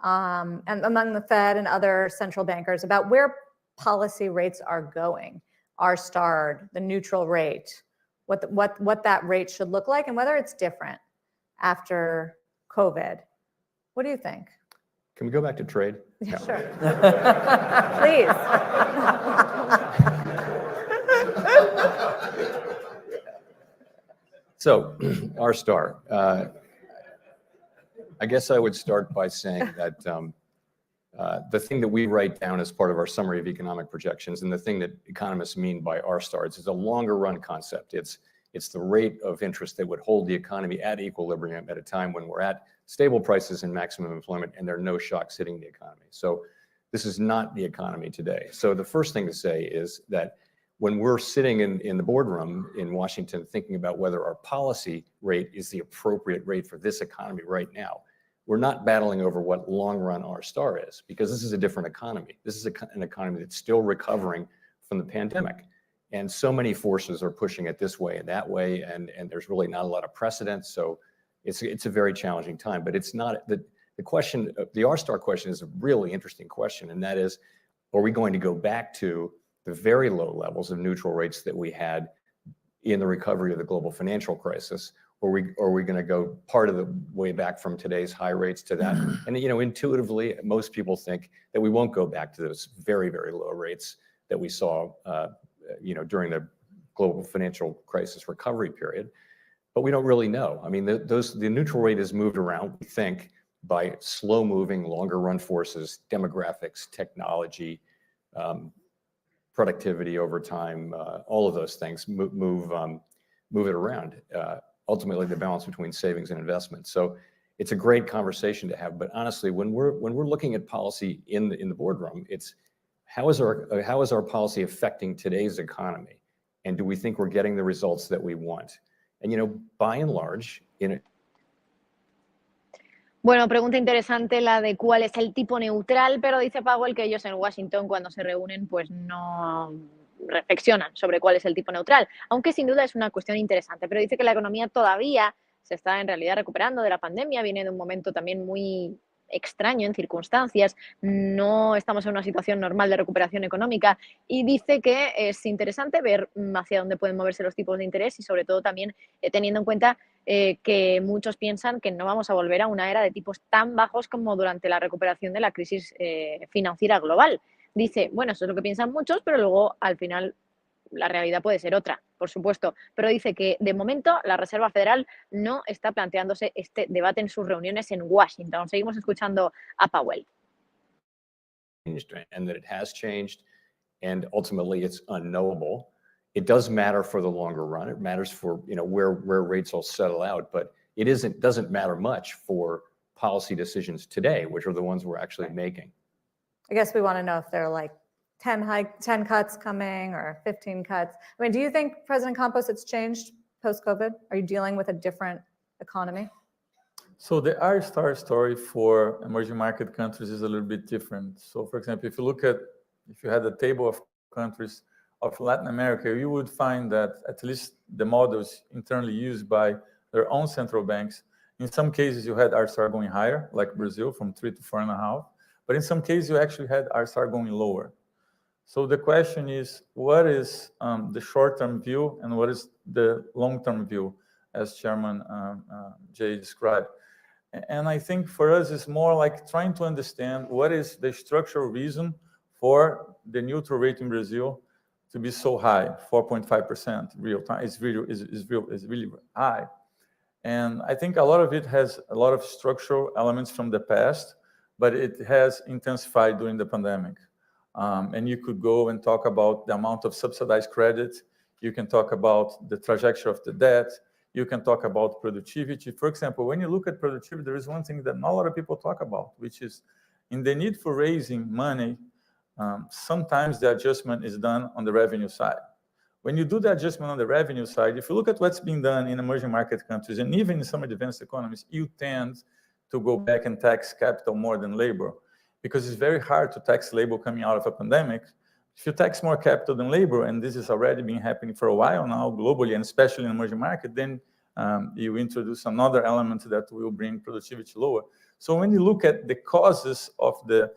And among the Fed and other central bankers about where policy rates are going, R-starred, the neutral rate, what that rate should look like, and whether it's different after COVID. What do you think? Can we go back to trade? Yeah, sure. Please. So, our star. I guess I would start by saying that the thing that we write down as part of our summary of economic projections, and the thing that economists mean by R stars, is a longer run concept. It's the rate of interest that would hold the economy at equilibrium at a time when we're at stable prices and maximum employment, and there are no shocks hitting the economy. So this is not the economy today. So the first thing to say is that when we're sitting in the boardroom in Washington thinking about whether our policy rate is the appropriate rate for this economy right now, we're not battling over what long-run R star is, because this is a different economy. This is an economy that's still recovering from the pandemic. And so many forces are pushing it this way and that way, and there's really not a lot of precedent. So it's a very challenging time, but it's not, the question, the R star question is a really interesting question, and that is, are we going to go back to the very low levels of neutral rates that we had in the recovery of the global financial crisis? Or are we going to go part of the way back from today's high rates to that? And intuitively, most people think that we won't go back to those very, very low rates that we saw, during the global financial crisis recovery period. But we don't really know. I mean, the neutral rate has moved around, we think, by slow-moving, longer-run forces, demographics, technology, productivity over time, all of those things move it around. Ultimately, the balance between savings and investment. So it's a great conversation to have. But honestly, when we're looking at policy in the boardroom, it's how is our policy affecting today's economy, and do we think we're getting the results that we want? And by and large, Bueno, pregunta interesante la de cuál es el tipo neutral, pero dice Powell que ellos en Washington, cuando se reúnen, pues no reflexionan sobre cuál es el tipo neutral, aunque sin duda es una cuestión interesante. Pero dice que la economía todavía se está en realidad recuperando de la pandemia, viene de un momento también muy extraño en circunstancias, no estamos en una situación normal de recuperación económica, y dice que es interesante ver hacia dónde pueden moverse los tipos de interés y sobre todo también teniendo en cuenta que muchos piensan que no vamos a volver a una era de tipos tan bajos como durante la recuperación de la crisis financiera global. Dice, bueno, eso es lo que piensan muchos, pero luego al final la realidad puede ser otra, por supuesto. Pero dice que de momento la Reserva Federal no está planteándose este debate en sus reuniones en Washington. Seguimos escuchando a Powell. And that it has changed, and ultimately it's unknowable. It does matter for the longer run. It matters for where rates will settle out, but it doesn't matter much for policy decisions today, which are the ones we're actually making. I guess we want to know if there are like 10 cuts coming or 15 cuts. I mean, do you think, President Campos, it's changed post-COVID? Are you dealing with a different economy? So the R-star story for emerging market countries is a little bit different. So for example, if you had a table of countries of Latin America, you would find that at least the models internally used by their own central banks, in some cases you had R-star going higher, like Brazil from 3 to 4.5, but in some cases you actually had R-star going lower. So the question is, what is the short-term view and what is the long-term view, as Chairman Jay described? And I think for us, it's more like trying to understand what is the structural reason for the neutral rate in Brazil to be so high, 4.5% real time. It's really high. And I think a lot of it has a lot of structural elements from the past, but it has intensified during the pandemic. And you could go and talk about the amount of subsidized credit. You can talk about the trajectory of the debt. You can talk about productivity. For example, when you look at productivity, there is one thing that not a lot of people talk about, which is in the need for raising money, sometimes the adjustment is done on the revenue side. When you do the adjustment on the revenue side, if you look at what's being done in emerging market countries and even in some advanced economies, you tend to go back and tax capital more than labor, because it's very hard to tax labor coming out of a pandemic. If you tax more capital than labor, and this has already been happening for a while now globally, and especially in emerging market, then you introduce another element that will bring productivity lower. So when you look at the causes of the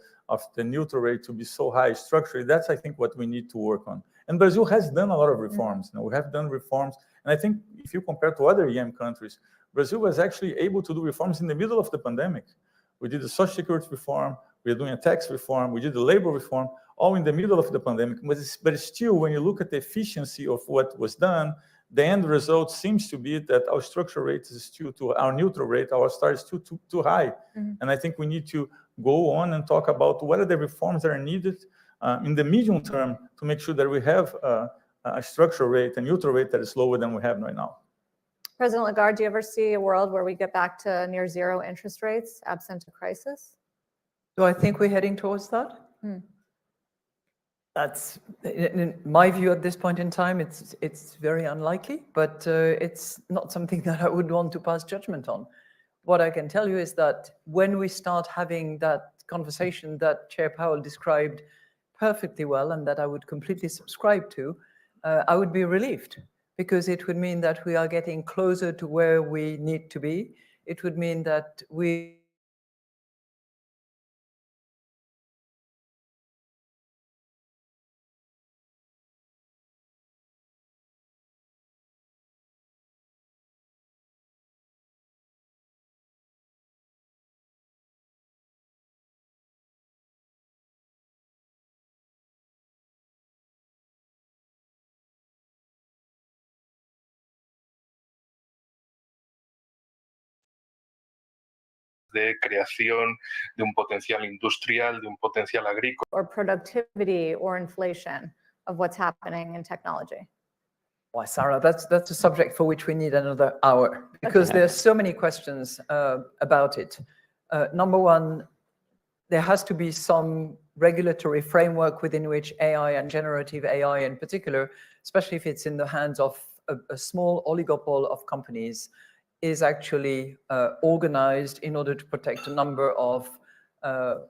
neutral rate to be so high structurally, that's, I think, what we need to work on. And Brazil has done a lot of reforms. We have done reforms. And I think if you compare to other EM countries, Brazil was actually able to do reforms in the middle of the pandemic. we did the social security reform, we are doing a tax reform, we did the labor reform, all in the middle of the pandemic. But still, when you look at the efficiency of what was done, the end result seems to be that our structural rate is still our neutral rate, our star is too high. And I think we need to go on and talk about what are the reforms that are needed in the medium term to make sure that we have a structural rate, a neutral rate that is lower than we have right now. President Lagarde, do you ever see a world where we get back to near zero interest rates absent a crisis? Do I think we're heading towards that? That's, in my view at this point in time, it's very unlikely, but it's not something that I would want to pass judgment on. What I can tell you is that when we start having that conversation that Chair Powell described perfectly well and that I would completely subscribe to, I would be relieved, because it would mean that we are getting closer to where we need to be. It would mean that we de creación de un potencial industrial, de un potencial agrícola. Or productivity or inflation of what's happening in technology? Why, Sarah, that's a subject for which we need another hour, because there's so many questions about it. Number one, there has to be some regulatory framework within which AI and generative AI in particular, especially if it's in the hands of a small oligopoly of companies, is actually organized in order to protect a number of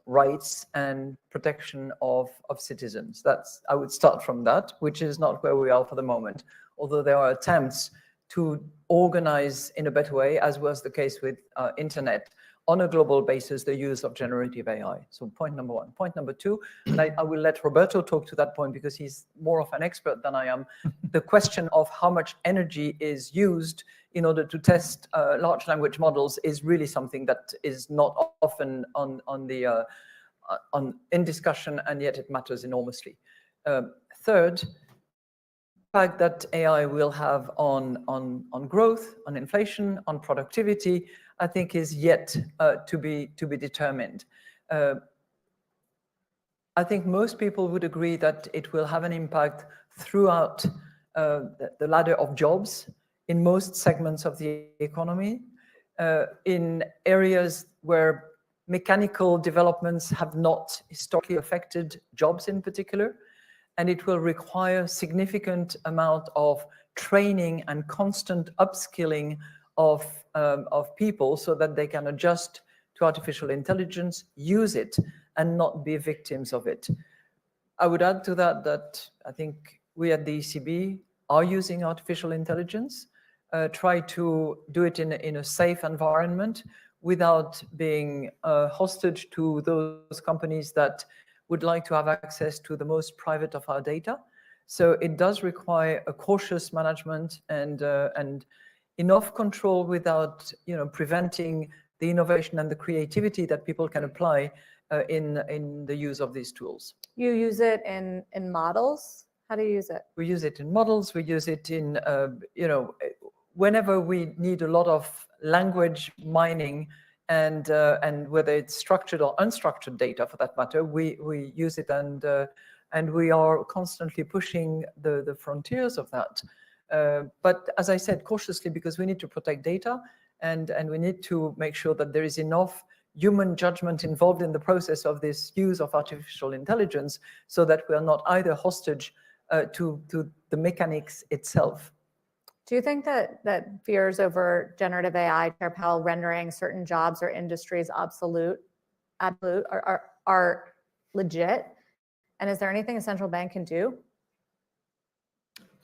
rights and protection of citizens. I would start from that, which is not where we are for the moment, although there are attempts to organize in a better way, as was the case with internet, on a global basis, the use of generative AI. So point number one. Point number two, and I will let Roberto talk to that point because he's more of an expert than I am. The question of how much energy is used in order to test large language models is really something that is not often in discussion, and yet it matters enormously. Third, the impact that AI will have on growth, on inflation, on productivity, I think is yet to be determined. I think most people would agree that it will have an impact throughout the ladder of jobs in most segments of the economy, in areas where mechanical developments have not historically affected jobs in particular, and it will require significant amount of training and constant upskilling of people so that they can adjust to artificial intelligence, use it, and not be victims of it. I would add to that I think we at the ECB are using artificial intelligence, try to do it in a safe environment without being hostage to those companies that would like to have access to the most private of our data. So it does require a cautious management and enough control without preventing the innovation and the creativity that people can apply in the use of these tools. You use it in models? How do you use it? We use it in models. We use it in, whenever we need a lot of language mining and whether it's structured or unstructured data for that matter, we use it and we are constantly pushing the frontiers of that. But as I said, cautiously, because we need to protect data and we need to make sure that there is enough human judgment involved in the process of this use of artificial intelligence so that we are not either hostage to the mechanics itself. Do you think that fears over generative AI, Chair Powell, rendering certain jobs or industries obsolete, are legit? And is there anything a central bank can do?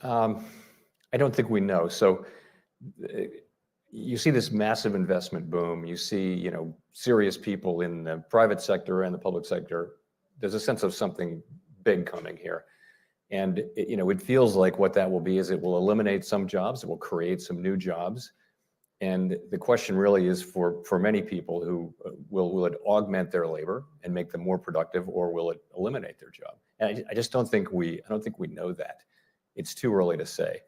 I don't think we know. So you see this massive investment boom. You see, serious people in the private sector and the public sector. There's a sense of something big coming here. And, it feels like what that will be is it will eliminate some jobs. It will create some new jobs. And the question really is for many people who will it augment their labor and make them more productive, or will it eliminate their job? And I just don't think we know that. It's too early to say.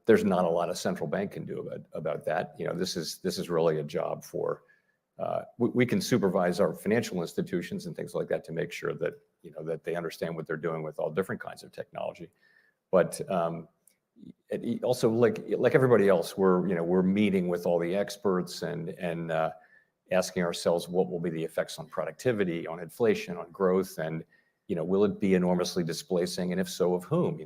There's not a lot a central bank can do about that. You know, this is really a job for we can supervise our financial institutions and things like that to make sure that that they understand what they're doing with all different kinds of technology. But also, like everybody else, we're meeting with all the experts and asking ourselves what will be the effects on productivity, on inflation, on growth, and will it be enormously displacing, and if so, of whom?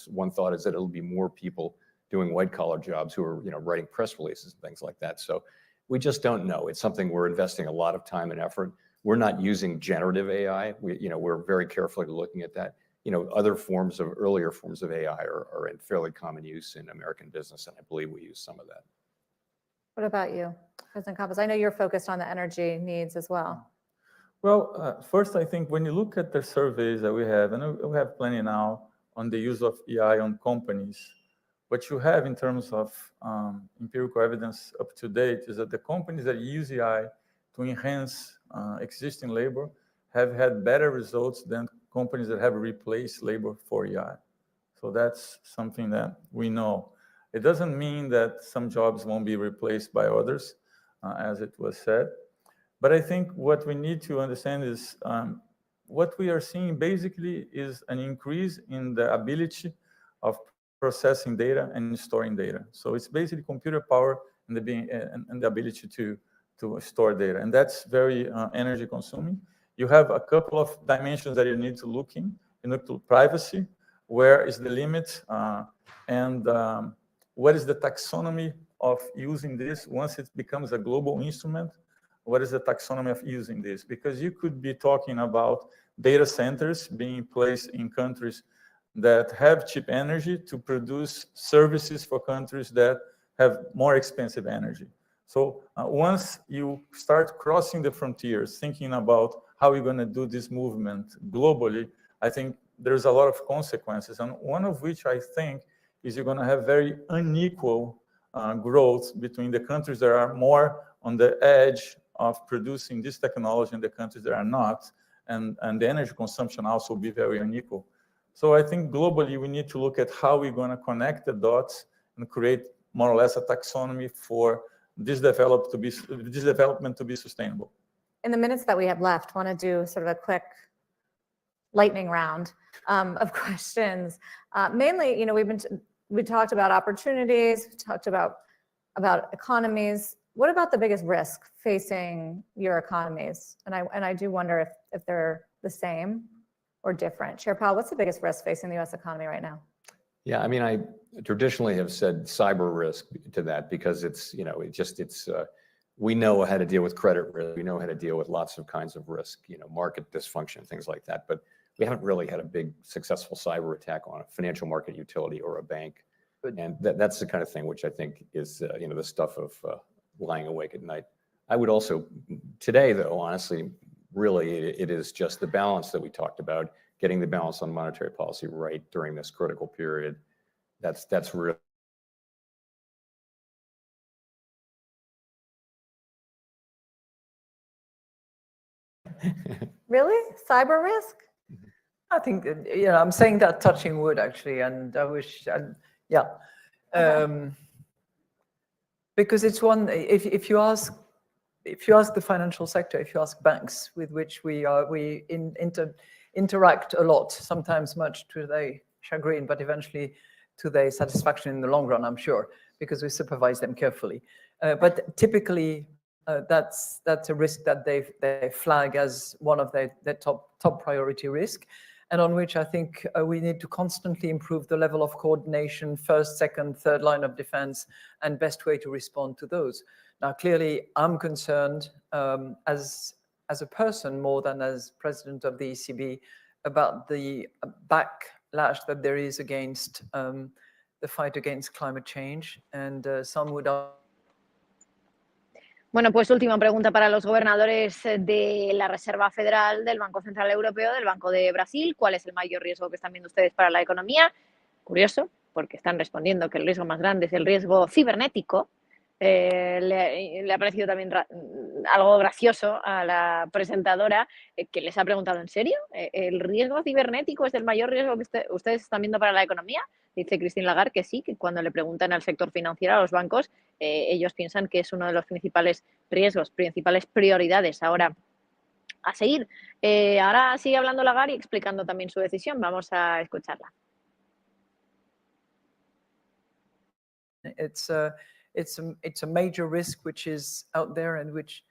One thought is that it'll be more people doing white-collar jobs who are writing press releases and things like that. So we just don't know. It's something we're investing a lot of time and effort. We're not using generative AI. We're very carefully looking at that. Other earlier forms of AI are in fairly common use in American business, and I believe we use some of that. What about you, President Campos? I know you're focused on the energy needs as well. Well, first, I think when you look at the surveys that we have, and we have plenty now on the use of AI on companies, what you have in terms of empirical evidence up to date is that the companies that use AI to enhance existing labor have had better results than companies that have replaced labor for AI. So that's something that we know. It doesn't mean that some jobs won't be replaced by others, as it was said. But I think what we need to understand is what we are seeing basically is an increase in the ability of processing data and storing data. So it's basically computer power and the ability to store data. And that's very energy consuming. You have a couple of dimensions that you need to look in. You look to privacy, where is the limit, and what is the taxonomy of using this once it becomes a global instrument? What is the taxonomy of using this? Because you could be talking about data centers being placed in countries that have cheap energy to produce services for countries that have more expensive energy. So once you start crossing the frontiers, thinking about how we're going to do this movement globally, I think there's a lot of consequences. And one of which I think is you're going to have very unequal growth between the countries that are more on the edge of producing this technology and the countries that are not. And the energy consumption also will be very unequal. So I think globally we need to look at how we're going to connect the dots and create more or less a taxonomy for this development to be sustainable. In the minutes that we have left, I want to do sort of a quick lightning round of questions. Mainly, we talked about opportunities, we talked about economies. What about the biggest risk facing your economies? And I do wonder if they're the same or different. Chair Powell, what's the biggest risk facing the U.S. economy right now? Yeah, I mean, I traditionally have said cyber risk to that because we know how to deal with credit risk. We know how to deal with lots of kinds of risk, market dysfunction, things like that. But we haven't really had a big successful cyber attack on a financial market utility or a bank. And that's the kind of thing which I think is, the stuff of lying awake at night. I would also, today though, honestly, really it is just the balance that we talked about, getting the balance on monetary policy right during this critical period. That's real. Really? Cyber risk? I think, I'm saying that touching wood actually, and I wish, because it's one, if you ask the financial sector, if you ask banks with which we interact a lot, sometimes much to their chagrin, but eventually to their satisfaction in the long run, I'm sure, because we supervise them carefully. But typically, that's a risk that they flag as one of their top priority risk, and on which I think we need to constantly improve the level of coordination, first, second, third line of defense, and best way to respond to those. Now, clearly, I'm concerned as a person more than as president of the ECB about the backlash that there is against the fight against climate change, and some would argue. Bueno, pues última pregunta para los gobernadores de la Reserva Federal, del Banco Central Europeo, del Banco de Brasil. ¿Cuál es el mayor riesgo que están viendo ustedes para la economía? Curioso, porque están respondiendo que el riesgo más grande es el riesgo cibernético. Le ha parecido también algo gracioso a la presentadora que les ha preguntado, ¿en serio? ¿El riesgo cibernético es el mayor riesgo que ustedes están viendo para la economía? Dice Christine Lagarde que sí, que cuando le preguntan al sector financiero, a los bancos, ellos piensan que es uno de los principales riesgos, principales prioridades ahora a seguir. Ahora sigue hablando Lagarde y explicando también su decisión. Vamos a escucharla. It's a major risk which is out there and which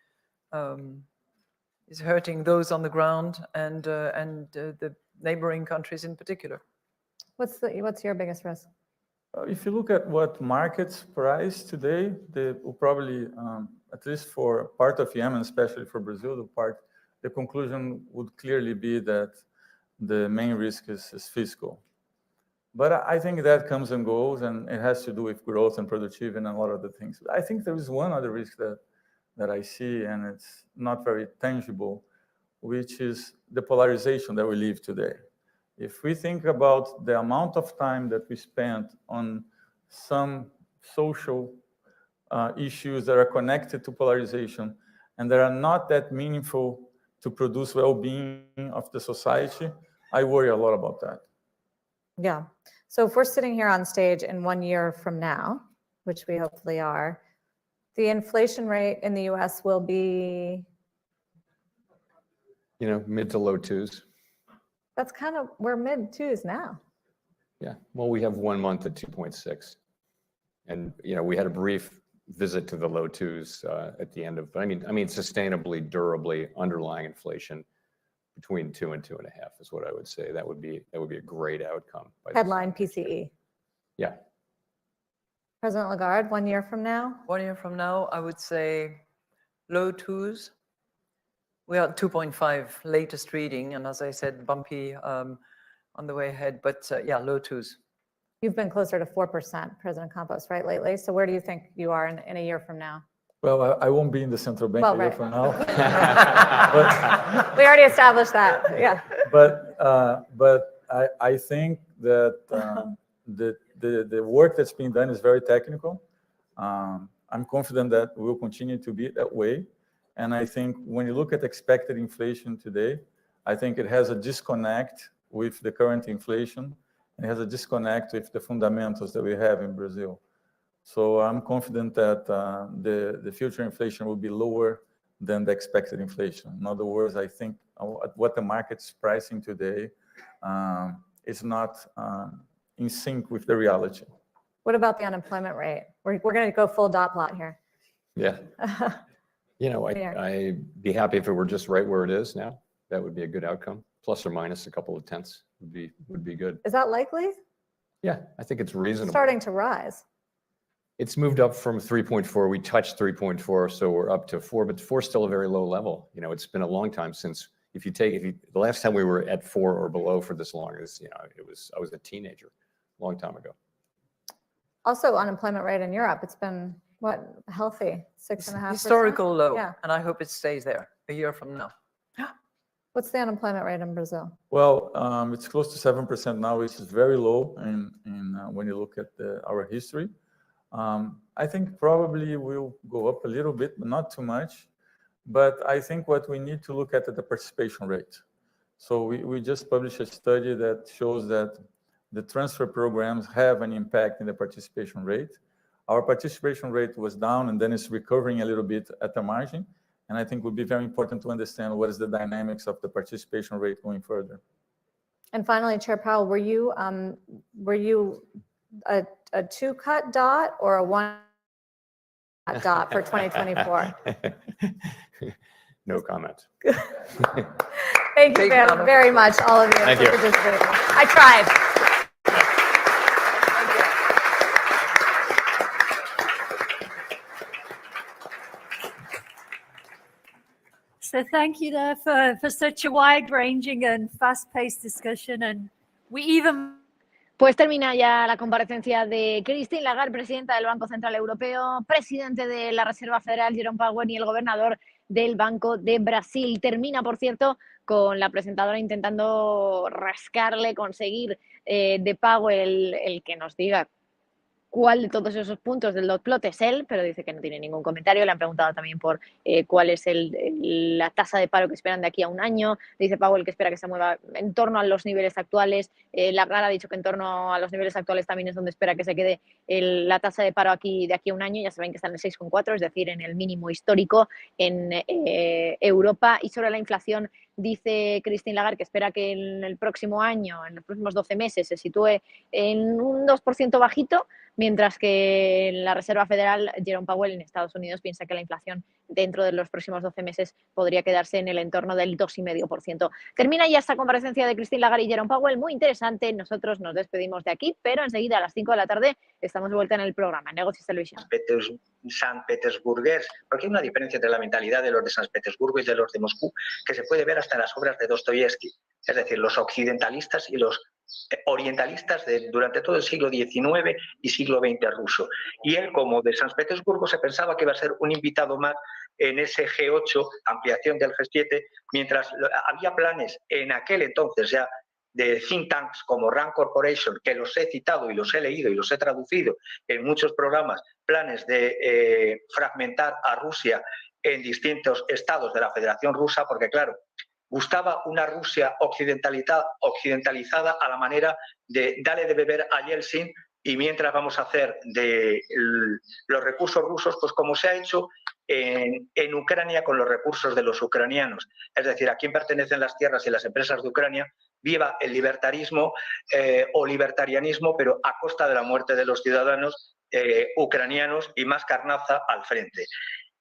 is hurting those on the ground and the neighboring countries in particular. What's your biggest risk? If you look at what markets price today, they will probably, at least for part of Yemen, especially for Brazil, the conclusion would clearly be that the main risk is fiscal. But I think that comes and goes, and it has to do with growth and productivity and a lot of the things. I think there is one other risk that I see, and it's not very tangible, which is the polarization that we live today. If we think about the amount of time that we spent on some social issues that are connected to polarization and that are not that meaningful to produce well-being of the society, I worry a lot about that. Yeah. So if we're sitting here on stage in 1 year from now, which we hopefully are, the inflation rate in the US will be, Mid to low twos. that's kind of, we're mid twos now. Yeah. Well, we have 1 month at 2.6. And, we had a brief visit to the low twos at the end of, I mean, sustainably, durably underlying inflation between 2 and 2.5 is what I would say. That would be a great outcome. Headline PCE. Yeah. President Lagarde, 1 year from now? 1 year from now, I would say low twos. We are at 2.5 latest reading, and as I said, bumpy on the way ahead, but yeah, low twos. You've been closer to 4%, President Campos, right, lately? So where do you think you are in a year from now? Well, I won't be in the central bank a year from now. We already established that, yeah. But I think that the work that's being done is very technical. I'm confident that we will continue to be that way. And I think when you look at expected inflation today, I think it has a disconnect with the current inflation. It has a disconnect with the fundamentals that we have in Brazil. So I'm confident that the future inflation will be lower than the expected inflation. In other words, I think what the market's pricing today is not in sync with the reality. What about the unemployment rate? We're going to go full dot plot here. Yeah. I'd be happy if it were just right where it is now. That would be a good outcome. Plus or minus a couple of tenths would be good. Is that likely? Yeah, I think it's reasonable. Starting to rise. It's moved up from 3.4. We touched 3.4, so we're up to 4, but 4 is still a very low level. It's been a long time since, the last time we were at 4 or below for this long is, I was a teenager, a long time ago. Also, unemployment rate in Europe, it's been, what, healthy, 6.5%? Historical low, Yeah. and I hope it stays there a year from now. What's the unemployment rate in Brazil? Well, it's close to 7% now, which is very low when you look at our history. I think probably we'll go up a little bit, but not too much. But I think what we need to look at is the participation rate. So we just published a study that shows that the transfer programs have an impact in the participation rate. Our participation rate was down, and then it's recovering a little bit at the margin. And I think it would be very important to understand what is the dynamics of the participation rate going further. And finally, Chair Powell, were you a 2-cut dot or a 1-cut dot for 2024? No comment. Thank you very much, all of you, Thank for you. participating. I tried. So thank you there for such a wide-ranging and fast-paced discussion, and we even. Pues termina ya la comparecencia de Christine Lagarde, presidenta del Banco Central Europeo, presidente de la Reserva Federal, Jerome Powell, y el gobernador del Banco de Brasil. Termina, por cierto, con la presentadora intentando rascarle, conseguir de Powell el que nos diga cuál de todos esos puntos del dot plot es él, pero dice que no tiene ningún comentario. Le han preguntado también por cuál es la tasa de paro que esperan de aquí a un año. Dice Powell que espera que se mueva en torno a los niveles actuales. Lagarde ha dicho que en torno a los niveles actuales también es donde espera que se quede la tasa de paro de aquí a un año. Ya saben que está en el 6,4, es decir, en el mínimo histórico en Europa. Y sobre la inflación, dice Christine Lagarde que espera que en el próximo año, en los próximos 12 meses, se sitúe en un 2% bajito, mientras que la Reserva Federal, Jerome Powell, en Estados Unidos, piensa que la inflación dentro de los próximos 12 meses podría quedarse en el entorno del 2,5%. Termina ya esta comparecencia de Christine Lagarde y Jerome Powell, muy interesante. Nosotros nos despedimos de aquí, pero enseguida a las 5 de la tarde estamos de vuelta en el programa Negocios Televisión. San Petersburgues, porque hay una diferencia entre la mentalidad de los de San Petersburgo y de los de Moscú que se puede ver hasta en las obras de Dostoyevsky, es decir, los occidentalistas y los orientalistas durante todo el siglo XIX y siglo XX ruso. Y él, como de San Petersburgo, se pensaba que iba a ser un invitado más en ese G8, ampliación del G7, mientras había planes en aquel entonces ya de think tanks como Rand Corporation, que los he citado y los he leído y los he traducido en muchos programas, planes de fragmentar a Rusia en distintos estados de la Federación Rusa, porque claro, gustaba una Rusia occidentalizada a la manera de dale de beber a Yeltsin y mientras vamos a hacer de los recursos rusos, pues como se ha hecho en Ucrania con los recursos de los ucranianos. Es decir, a quién pertenecen las tierras y las empresas de Ucrania, viva el libertarismo o libertarianismo, pero a costa de la muerte de los ciudadanos ucranianos y más carnaza al frente.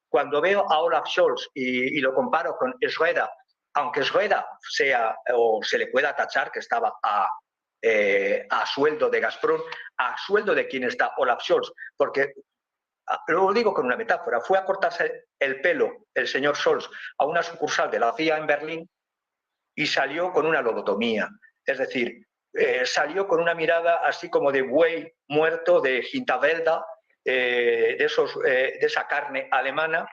Cuando veo a Olaf Scholz y lo comparo con Schröder, aunque Schröder sea o se le pueda tachar que estaba a sueldo de Gazprom, a sueldo de quién está Olaf Scholz, porque lo digo con una metáfora, fue a cortarse el pelo el señor Scholz a una sucursal de la CIA en Berlín y salió con una lobotomía, es decir, salió con una mirada así como de buey muerto, de Hinterwälder, de esa carne alemana,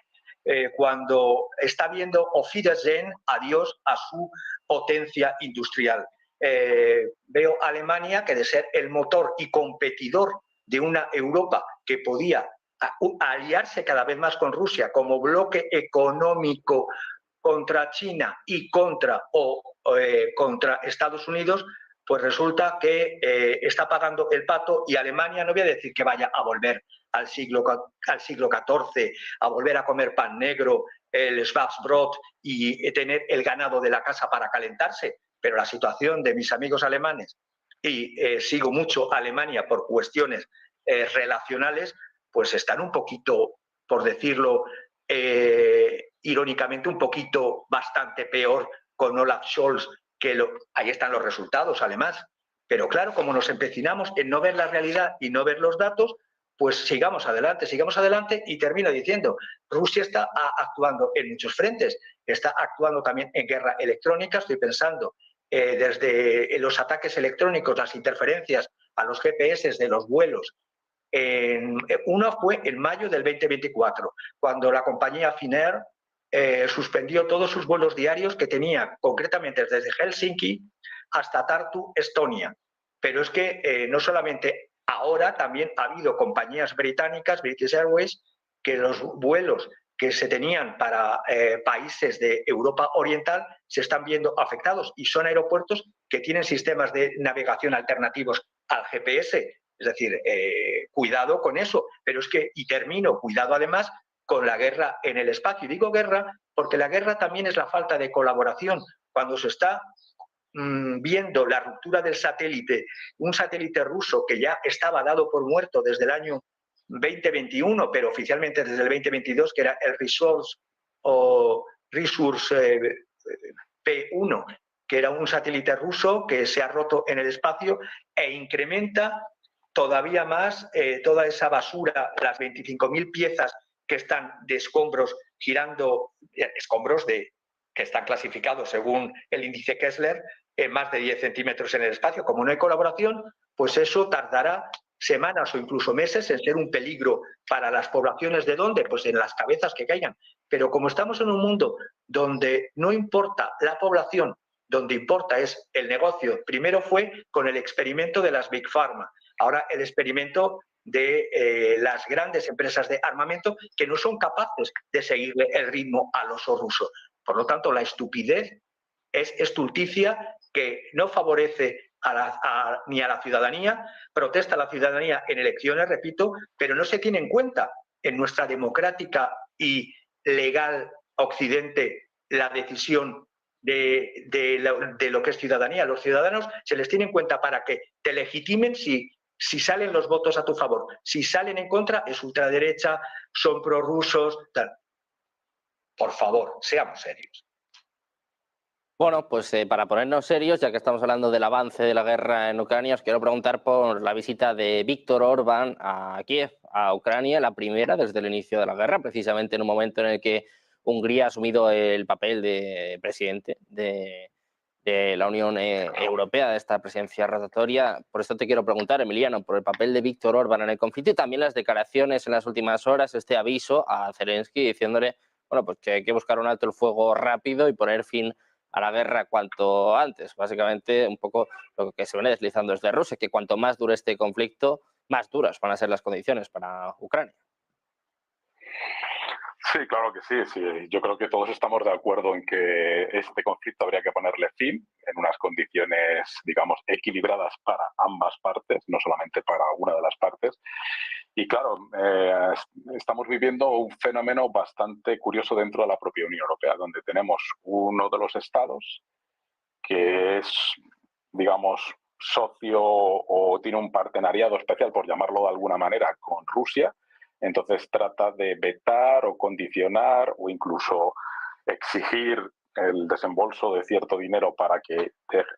cuando está viendo Auf Wiedersehen, adiós a su potencia industrial. Veo a Alemania que de ser el motor y competidor de una Europa que podía aliarse cada vez más con Rusia como bloque económico contra China y contra Estados Unidos, pues resulta que está pagando el pato y Alemania, no voy a decir que vaya a volver al siglo XIV, a volver a comer pan negro, el Schwarzbrot y tener el ganado de la casa para calentarse, pero la situación de mis amigos alemanes, y sigo mucho a Alemania por cuestiones relacionales, pues están un poquito, por decirlo irónicamente, un poquito bastante peor con Olaf Scholz, ahí están los resultados además. Pero claro, como nos empecinamos en no ver la realidad y no ver los datos, pues sigamos adelante y termino diciendo, Rusia está actuando en muchos frentes, está actuando también en guerra electrónica, estoy pensando desde los ataques electrónicos, las interferencias a los GPS de los vuelos. Uno fue en mayo del 2024, cuando la compañía Finnair suspendió todos sus vuelos diarios que tenía, concretamente desde Helsinki hasta Tartu, Estonia. Pero es que no solamente ahora, también ha habido compañías británicas, British Airways, que los vuelos que se tenían para países de Europa Oriental se están viendo afectados y son aeropuertos que tienen sistemas de navegación alternativos al GPS. Es decir, cuidado con eso. Pero es que, y termino, cuidado además con la guerra en el espacio. Y digo guerra porque la guerra también es la falta de colaboración. Cuando se está viendo la ruptura del satélite, un satélite ruso que ya estaba dado por muerto desde el año 2021, pero oficialmente desde el 2022, que era el Resource P1, que era un satélite ruso que se ha roto en el espacio e incrementa todavía más toda esa basura, las 25.000 piezas que están de escombros girando, escombros que están clasificados según el índice Kessler, más de 10 centímetros en el espacio. Como no hay colaboración, pues eso tardará semanas o incluso meses en ser un peligro para las poblaciones. ¿De dónde? Pues en las cabezas que caigan. Pero como estamos en un mundo donde no importa la población, donde importa es el negocio, primero fue con el experimento de las Big Pharma. Ahora el experimento de las grandes empresas de armamento que no son capaces de seguirle el ritmo al oso ruso. Por lo tanto, la estupidez es estulticia que no favorece ni a la ciudadanía, protesta a la ciudadanía en elecciones, repito, pero no se tiene en cuenta en nuestra democrática y legal Occidente la decisión de lo que es ciudadanía. Los ciudadanos se les tiene en cuenta para que te legitimen si salen los votos a tu favor. Si salen en contra, es ultraderecha, son prorrusos, tal. Por favor, seamos serios. Bueno, pues para ponernos serios, ya que estamos hablando del avance de la guerra en Ucrania, os quiero preguntar por la visita de Víktor Orbán a Kiev, a Ucrania, la primera desde el inicio de la guerra, precisamente en un momento en el que Hungría ha asumido el papel de presidente de la Unión Europea, de esta presidencia rotatoria. Por eso te quiero preguntar, Emiliano, por el papel de Víktor Orbán en el conflicto y también las declaraciones en las últimas horas, este aviso a Zelensky diciéndole, bueno, pues que hay que buscar un alto el fuego rápido y poner fin a la guerra cuanto antes. Básicamente, un poco lo que se viene deslizando desde Rusia, que cuanto más dure este conflicto, más duras van a ser las condiciones para Ucrania. Sí, claro que sí, sí. Yo creo que todos estamos de acuerdo en que este conflicto habría que ponerle fin en unas condiciones, digamos, equilibradas para ambas partes, no solamente para una de las partes. Y claro, estamos viviendo un fenómeno bastante curioso dentro de la propia Unión Europea, donde tenemos uno de los estados que es, digamos, socio o tiene un partenariado especial, por llamarlo de alguna manera, con Rusia. Entonces trata de vetar o condicionar o incluso exigir el desembolso de cierto dinero para que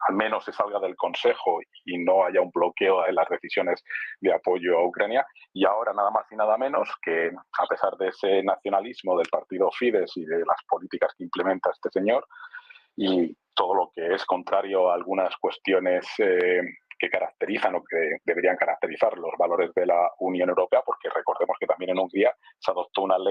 al menos se salga del Consejo y no haya un bloqueo en las decisiones de apoyo a Ucrania. Y ahora nada más y nada menos que, a pesar de ese nacionalismo del partido Fidesz y de las políticas que implementa este señor y todo lo que es contrario a algunas cuestiones que caracterizan o que deberían caracterizar los valores de la Unión Europea, porque recordemos que también en Hungría se adoptó una ley